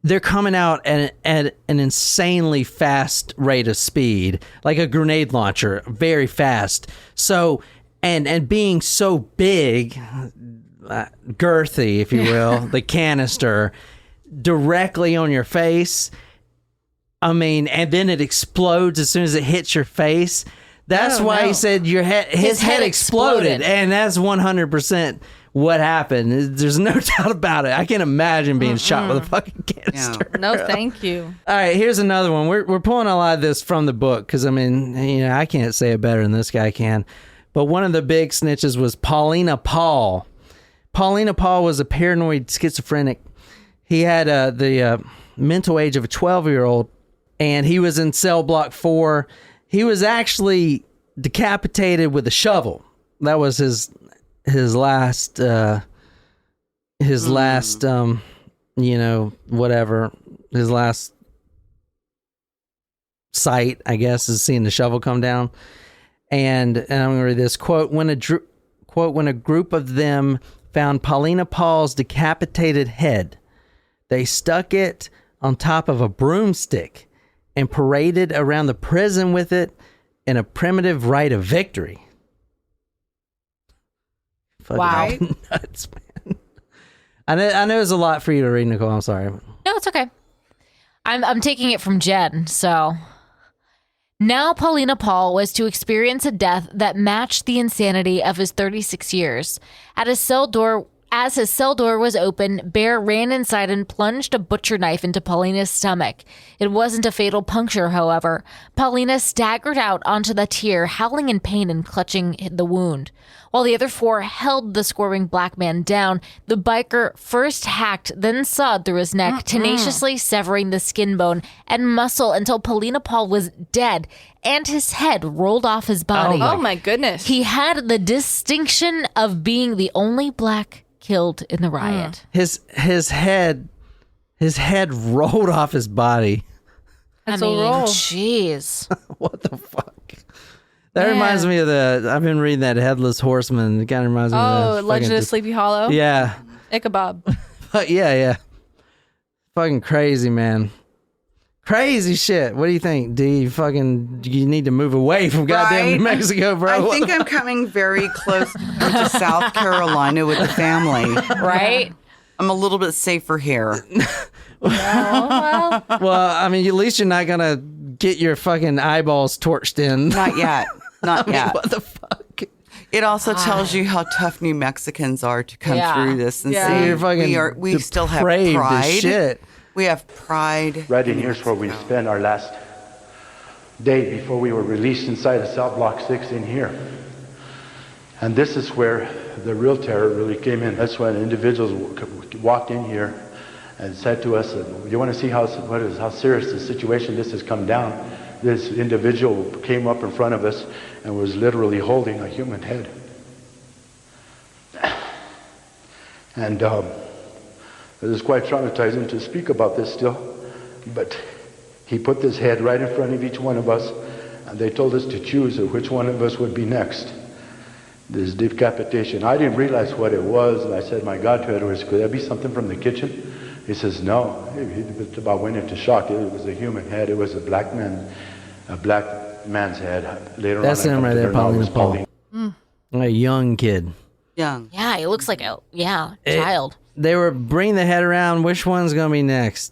They're coming out at an insanely fast rate of speed, like a grenade launcher, very fast. So, and being so big, girthy, if you will, the canister directly on your face. I mean, and then it explodes as soon as it hits your face. That's why he said his head exploded, and that's 100% what happened. There's no doubt about it. I can't imagine being shot with a fucking canister. No, thank you. All right, here's another one. We're pulling a lot of this from the book because, I mean, I can't say it better than this guy can. But one of the big snitches was Paulina Paul. Paulina Paul was a paranoid schizophrenic. He had the mental age of a 12-year-old, and he was in Cellblock 4. He was actually decapitated with a shovel. That was his last whatever. His last sight, I guess, is seeing the shovel come down. And I'm going to read this quote: when a group of them found Paulina Paul's decapitated head, they stuck it on top of a broomstick and paraded around the prison with it in a primitive rite of victory. Wow. Nuts, man. I know there's a lot for you to read, Nicole. I'm sorry. No, it's okay. I'm taking it from Jen, so. Now Paulina Paul was to experience a death that matched the insanity of his 36 years. At his cell door As his cell door was open, Bear ran inside and plunged a butcher knife into Paulina's stomach. It wasn't a fatal puncture, however. Paulina staggered out onto the tier, howling in pain and clutching the wound. While the other 4 held the squirming black man down, the biker first hacked, then sawed through his neck, tenaciously severing the skin bone and muscle until Paulina Paul was dead and his head rolled off his body. Oh my goodness. He had the distinction of being the only black killed in the riot. His head rolled off his body. That's a roll. Jeez. What the fuck? That reminds me of I've been reading that Headless Horseman. It kind of reminds me of that. Legend of Sleepy Hollow? Yeah. Ichabod. But yeah. Fucking crazy, man. Crazy shit. What do you think, D? You need to move away from goddamn New Mexico, bro. I think I'm coming very close to South Carolina with the family. Right? I'm a little bit safer here. Well, Well, I mean, at least you're not going to get your fucking eyeballs torched in. Not yet. Not yet. What the fuck? It also tells you how tough New Mexicans are to come through this and Yeah. see You're fucking we still have depraved as pride. shit. We have pride. Right in here's where we spent our last day before we were released inside of Cellblock 6 in here. And this is where the real terror really came in. That's when individuals walked in here and said to us, you want to see how serious the situation this has come down? This individual came up in front of us and was literally holding a human head. And it is quite traumatizing to speak about this still, but he put this head right in front of each one of us, and they told us to choose which one of us would be next. This decapitation. I didn't realize what it was, and I said, my God, to Edwards, could that be something from the kitchen? He says, no. He about went into shock. It was a human head. It was a black man's head. Later That's on, him right there, Paulina Paul. A young kid. Young. yeah, he looks like a child. They were bringing the head around. Which one's going to be next?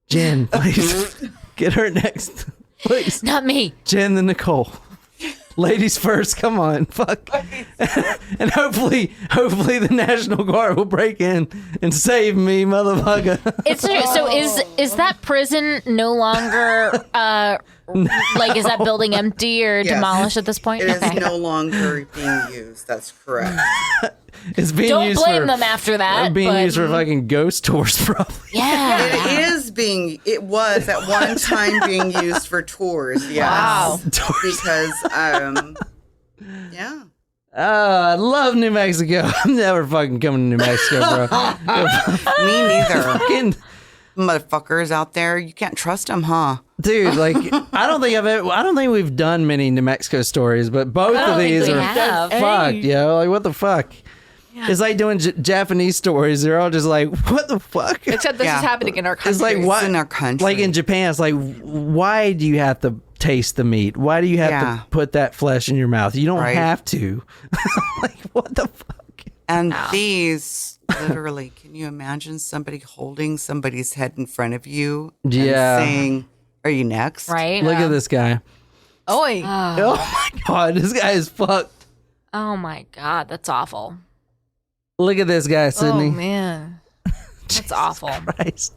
Jen, please. Get her next. Please. Not me. Jen and Nicole. Ladies first, come on, fuck. And hopefully the National Guard will break in and save me, motherfucker. So is that prison no longer is that building empty or Yes. demolished at this point? It is no longer being used. That's correct. It's being Don't used blame for, them after that. being but, used for fucking ghost tours, probably. yeah. It was at one time being used for tours. Yes. Wow. Tours. Because, yeah. Oh, I love New Mexico. I'm never fucking coming to New Mexico, bro. Me neither. Fucking- Motherfuckers out there, you can't trust them, huh? Dude, like I don't think we've done many New Mexico stories, but both of these we are have. fucked, yo. Like what the fuck? It's like doing Japanese stories. They're all just like, what the fuck? Except this Yeah. is happening in our country. It's like what in our country. Like in Japan, it's like, why do you have to taste the meat? Why do you have Yeah. to put that flesh in your mouth? You don't Right. have to. Like what the fuck? And these, literally, can you imagine somebody holding somebody's head in front of you and Yeah. saying, are you next? Right? Look at this guy. Oi. Oh my god, this guy is fucked. Oh my God, that's awful. Look at this guy, Oh, Sydney. man. That's awful. Christ.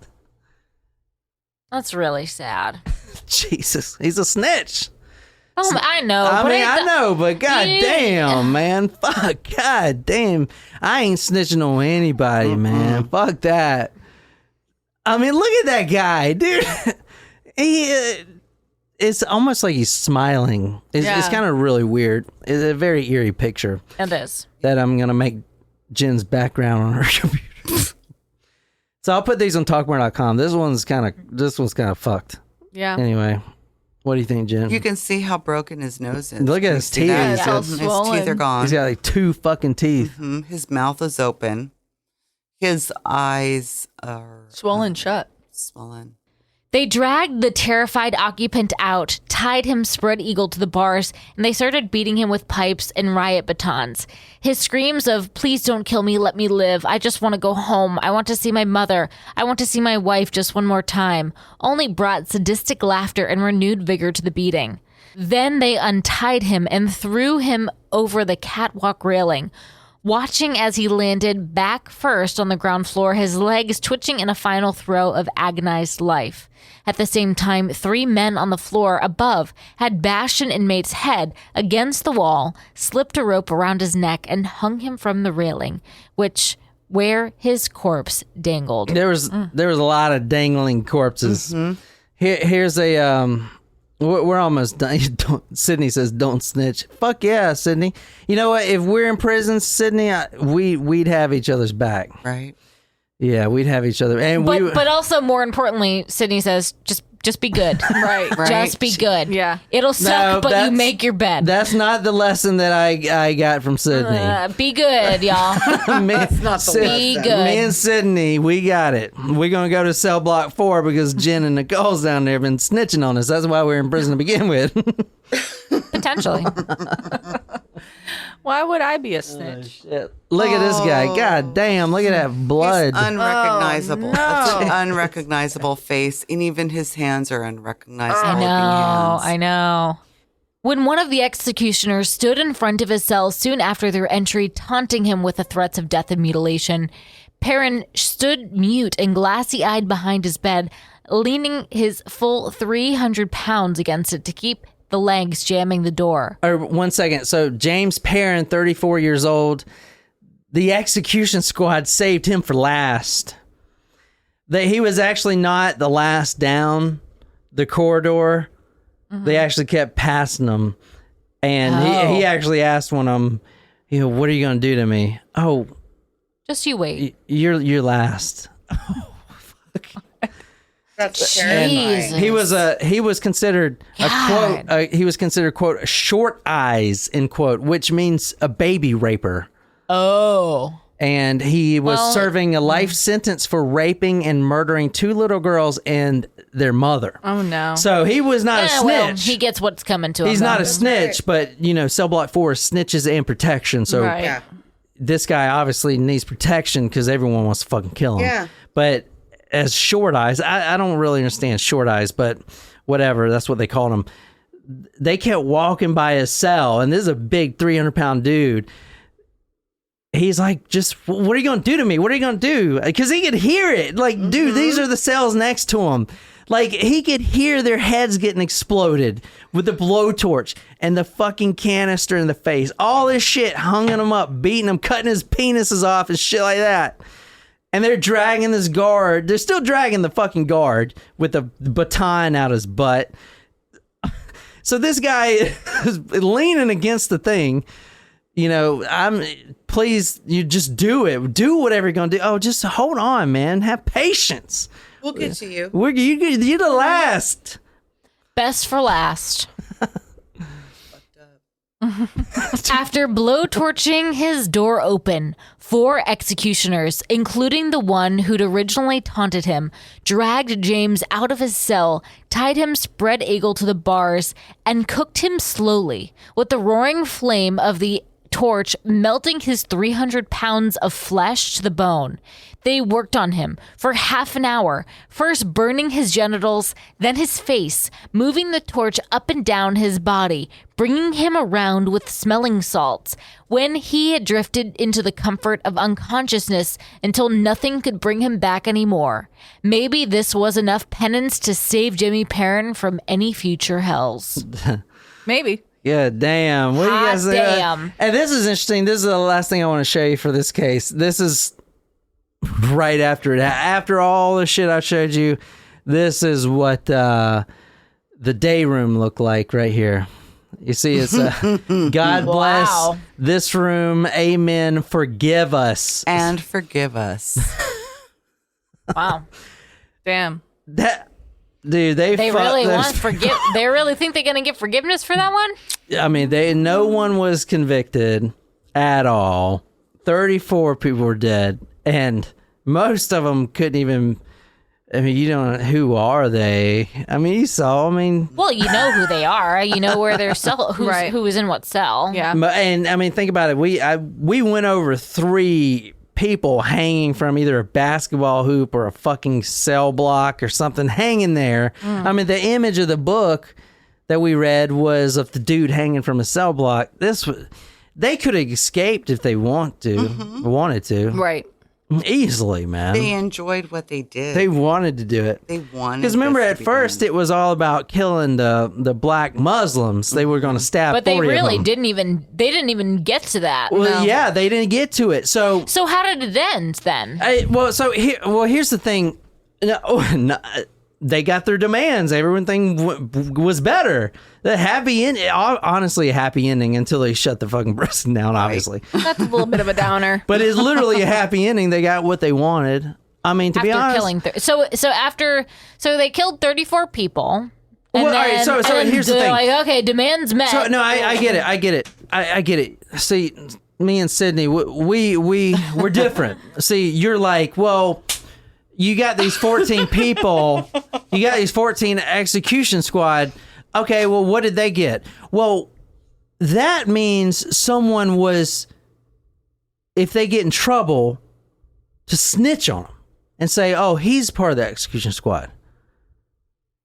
That's really sad. Jesus, he's a snitch. Oh, I know. I but mean, I know, but god Yeah. damn, man. Fuck, god damn. I ain't snitching on anybody, man. Fuck that. I mean, look at that guy, dude. It's almost like he's smiling. It's Yeah. kind of really weird. It's a very eerie picture It is. that I'm going to make Jen's background on her computer. So I'll put these on talkmore.com. This one's kind of fucked. Yeah. Anyway, what do you think, Jen? You can see how broken his nose is. Look at Can you his see that? teeth. It's all His teeth swollen. are gone. He's got like 2 fucking teeth. His mouth is open. His eyes are Swollen shut. swollen. They dragged the terrified occupant out, tied him spread eagle to the bars, and they started beating him with pipes and riot batons. His screams of, please don't kill me, let me live, I just want to go home, I want to see my mother, I want to see my wife just one more time, only brought sadistic laughter and renewed vigor to the beating. Then they untied him and threw him over the catwalk railing. watching as he landed back first on the ground floor, his legs twitching in a final throe of agonized life. At the same time, 3 men on the floor above had bashed an inmate's head against the wall, slipped a rope around his neck, and hung him from the railing, where his corpse dangled. There was a lot of dangling corpses. Here's a we're almost done. Sydney says, "Don't snitch." Fuck yeah, Sydney. You know what? If we're in prison, Sydney, we'd have each other's back. Right. Yeah, we'd have each other. And but also more importantly, Sydney says, just be good. Right. Just be good. Yeah. It'll suck, but you that's- make your bed. That's not the lesson that I got from Sydney. Be good, y'all. That's not the Be lesson. good. Me and Sydney, we got it. We're going to go to Cellblock 4 because Jen and Nicole's down there been snitching on us. That's why we're in prison to begin with. Potentially. Why would I be a snitch? Look at this guy. God damn, look at that blood. He's unrecognizable. Oh, no. That's an unrecognizable face, and even his hands are unrecognizable. I looking know. hands. I know. When one of the executioners stood in front of his cell soon after their entry, taunting him with the threats of death and mutilation, Perrin stood mute and glassy-eyed behind his bed, leaning his full 300 pounds against it to keep the legs jamming the door. Or 1 second. So James Perrin, 34 years old, the execution squad saved him for last. He was actually not the last down the corridor. They actually kept passing him. And he actually asked one of them, what are you going to do to me? Oh, Just you wait. you're last. That's Jesus. He was considered God. quote short eyes end quote, which means a baby raper. Oh. And he was Well, serving a life sentence for raping and murdering 2 little girls and their mother. Oh no. So he was not a snitch. Well, he gets what's coming to him. He's not though. a snitch, but Cell Block 4 is snitches and protection. So Right. Yeah. this guy obviously needs protection because everyone wants to fucking kill him. Yeah. But as short eyes, I don't really understand short eyes, but whatever, that's what they called him. They kept walking by his cell, and this is a big 300-pound dude. He's like, what are you going to do to me? What are you going to do? Because he could hear it. Like, dude, these are the cells next to him. Like, he could hear their heads getting exploded with the blowtorch and the fucking canister in the face. All this shit hunging him up, beating him, cutting his penises off and shit like that. And they're dragging this guard. They're still dragging the fucking guard with the baton out his butt. So this guy is leaning against the thing. Please, you just do it. Do whatever you're going to do. Oh, just hold on, man. Have patience. We'll get to you. You're the last. Best for last. After blowtorching his door open, 4 executioners, including the one who'd originally taunted him, dragged James out of his cell, tied him spread eagle to the bars, and cooked him slowly, with the roaring flame of the torch melting his 300 pounds of flesh to the bone. They worked on him for half an hour, first burning his genitals, then his face, moving the torch up and down his body, bringing him around with smelling salts, when he had drifted into the comfort of unconsciousness until nothing could bring him back anymore. Maybe this was enough penance to save Jimmy Perrin from any future hells. Maybe. Yeah, damn. What do you Hot guys think? damn. And this is interesting. This is the last thing I want to show you for this case. This is right after it. After all the shit I showed you, this is what the day room looked like right here. You see, it's God bless Wow. this room. Amen. Forgive us. And forgive us. Wow. Damn. That dude, they really those- they really think they're going to get forgiveness for that one? I mean, no one was convicted at all. 34 people were dead, and most of them couldn't even. I mean, you don't. Who are they? I mean, you saw. I mean, Well, you know who they are. You know where their cell, Right. who was in what cell. Yeah. and I mean, think about it. We went over 3 people hanging from either a basketball hoop or a fucking cell block or something hanging there. I mean, the image of the book that we read was of the dude hanging from a cell block. This was they could have escaped if they wanted to. Right. Easily, man. They enjoyed what they did. They wanted to do it. They wanted. Because remember, this at to be first, done. it was all about killing the black Muslims. They were going to stab But they 40 of really them. didn't even get to that. Well, yeah, they didn't get to it. So So how did it end then? here's the thing. No, they got their demands. Everything was better. The happy end, honestly, a happy ending until they shut the fucking prison down. Obviously, That's a little bit of a downer. but it's literally a happy ending. They got what they wanted. I mean, to be honest, killing so they killed 34 people. And Well, all right, then, so and then here's the they're thing. like, okay, demands met. So no, I get it. I get it. See, me and Sydney, we're different. See, you're like, well, you got these 14 people, you got these 14 execution squad. Okay, well, what did they get? Well, that means someone was, if they get in trouble, to snitch on them and say, oh, he's part of the execution squad.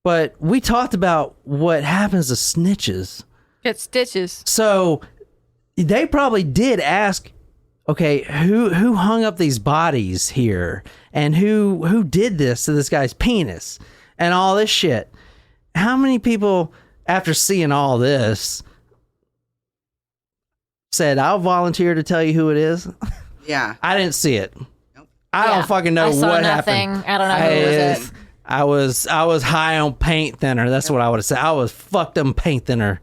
But we talked about what happens to snitches. Get stitches. So they probably did ask, okay, who hung up these bodies here, and who did this to this guy's penis and all this shit. How many people, after seeing all this, said, I'll volunteer to tell you who it is? Yeah. I didn't see it. I Yeah, don't fucking know I saw what nothing. happened. I don't know who it was. I was high on paint thinner. That's what I would have said. I was fucked up paint thinner.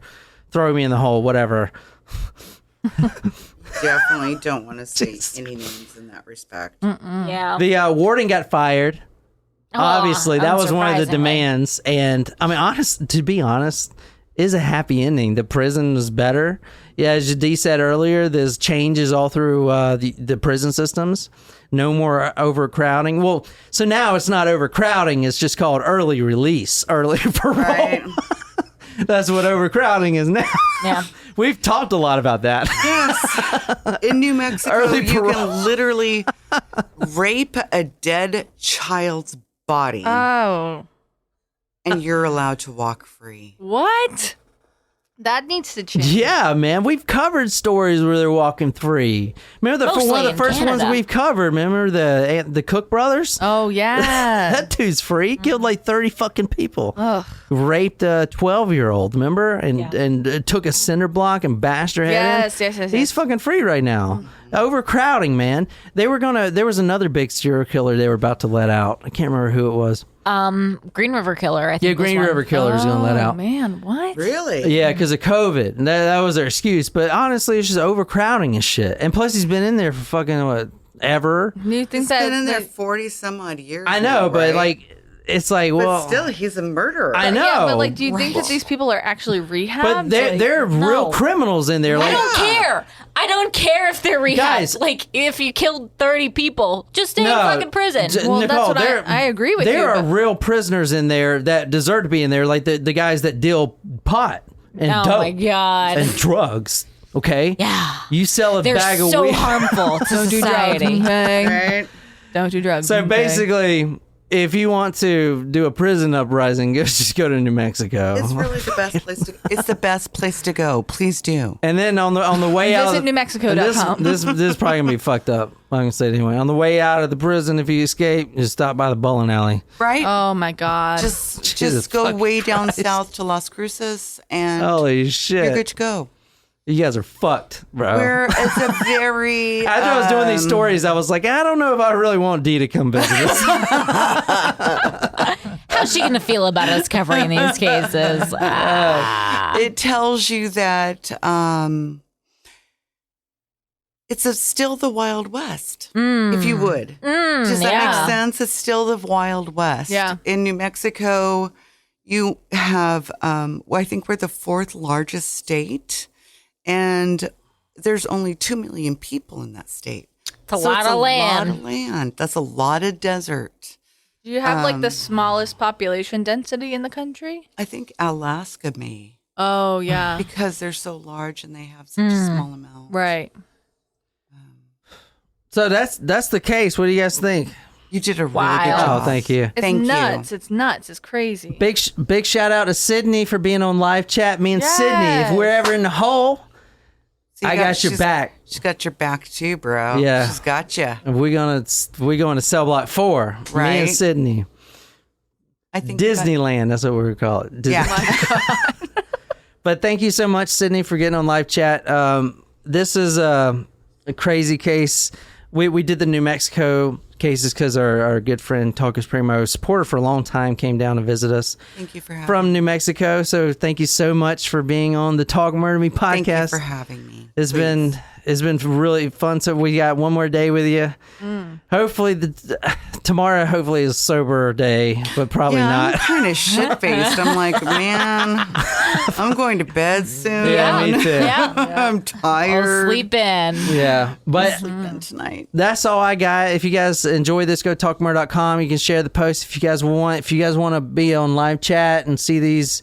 Throw me in the hole, whatever. Definitely don't want to say any names in that respect. Yeah. The warden got fired. Obviously, that was one of the unsurprisingly. demands. And I mean, to be honest, is a happy ending. The prison was better. Yeah, as Dee said earlier, there's changes all through the prison systems. No more overcrowding. Well, so now it's not overcrowding. It's just called early release, early parole. Right. That's what overcrowding is now. Yeah. We've talked a lot about that. Yes. In New Mexico, Early you parole. can literally rape a dead child's body Oh. and you're allowed to walk free. What? That needs to change. Yeah, man, we've covered stories where they're walking free. Remember Mostly one of the in first ones Canada. we've covered? Remember the Cook brothers? Oh, yeah. That dude's free. He killed like 30 fucking people. Ugh. Raped a 12-year-old. Remember, and took a cinder block and bashed her head in. Yes. He's fucking free right now. Overcrowding, man. There was another big serial killer they were about to let out. I can't remember who it was. Green River Killer, I think. Yeah, was Green one. River Killer is going to let Oh, out. man, what? Really? Yeah, because of COVID. And that was their excuse. But honestly, it's just overcrowding and shit. And plus, he's been in there for fucking, what, ever? Do you think He's that been in there 40 some odd years. I know, now, but right? like, it's like, But well. still, he's a murderer. I know. Yeah, but like, do you think that these people are actually rehabbed? But they're no. real criminals in there. I Like, don't care. I don't care if they're rehabbed. Guys. Like, if you killed 30 people, just stay in fucking prison. Well, Nicole, that's what I agree with there you. are but- real prisoners in there that deserve to be in there, like the guys that deal pot and Oh dope my God. and drugs. Okay, Yeah. you sell a They're bag of so weed. harmful to Don't do drugs, society. okay? Right? Don't do drugs. So okay? basically, if you want to do a prison uprising, just go to New Mexico. It's really the best place to. It's the best place to go. Please do. And then on the way out, Visit newmexico.com. This is probably gonna be fucked up. I'm gonna say it anyway. On the way out of the prison, if you escape, just stop by the bowling alley. Right? Oh my God. just Jesus go fucking way down Christ. south to Las Cruces, and Holy you're shit! good to go. You guys are fucked, bro. Where it's a very. After I was doing these stories, I was like, I don't know if I really want Dee to come visit us. How's she going to feel about us covering these cases? It tells you that it's still the Wild West, if you would. Does that yeah. make sense? It's still the Wild West. Yeah. In New Mexico, you have, I think we're the fourth largest state, and there's only 2 million people in that state. It's a lot of land. Lot of land. That's a lot of desert. Do you have like the smallest population density in the country? I think Alaska may, Oh yeah. because they're so large and they have such a small amount. Right. So that's the case. What do you guys think? You did a really good Wild. job. Oh, thank you. It's Thank you. nuts. It's nuts. It's crazy. Big shout out to Sydney for being on live chat. Me and Sydney, if Yes. we're ever in the hole, So I got your back. She's got your back too, bro. Yeah. She's got you. We going to Cellblock 4. Me Right. and Sydney. I think Disneyland. That's what we would call it. Disney. Yeah. But thank you so much, Sydney, for getting on live chat. This is a crazy case. We did the New Mexico cases because our good friend Talkus Primo, supporter for a long time, came down to visit us. Thank you for having from New Mexico. So thank you so much for being on the Talk Murder Me podcast. Thank you for having me. It's been really fun. So we got one more day with you. Hopefully tomorrow hopefully is a sober day, but probably not. I'm kind of shit faced. I'm like, man, I'm going to bed soon. Yeah, me too. I'm tired. I'll sleep in. Yeah, but Sleep in tonight. that's all I got. If you guys enjoy this, go to talkmurder.com. You can share the post if you guys want. If you guys want to be on live chat and see these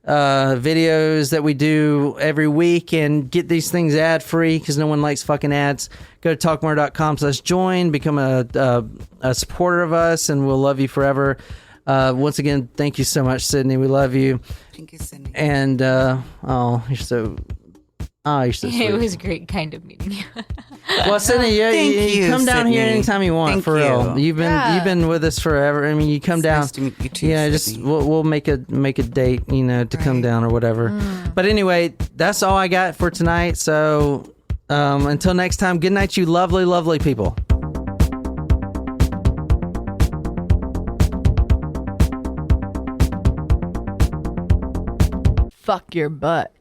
videos that we do every week and get these things ad free because no one likes fucking ads, go to talkmurder.com/join, become a supporter of us, and we'll love you forever. Once again, thank you so much, Sydney. We love you. Thank you, Cindy. And you're so sweet. It was great kind of meeting you. Well, Sydney, Thank you you, come down here Sydney. anytime you want. Thank for real, you. you've been with us forever. I mean, you come down. Nice to meet you too, Yeah, just Sydney. we'll make a date, to come down or whatever. But anyway, that's all I got for tonight. So until next time, good night, you lovely, lovely people. Fuck your butt.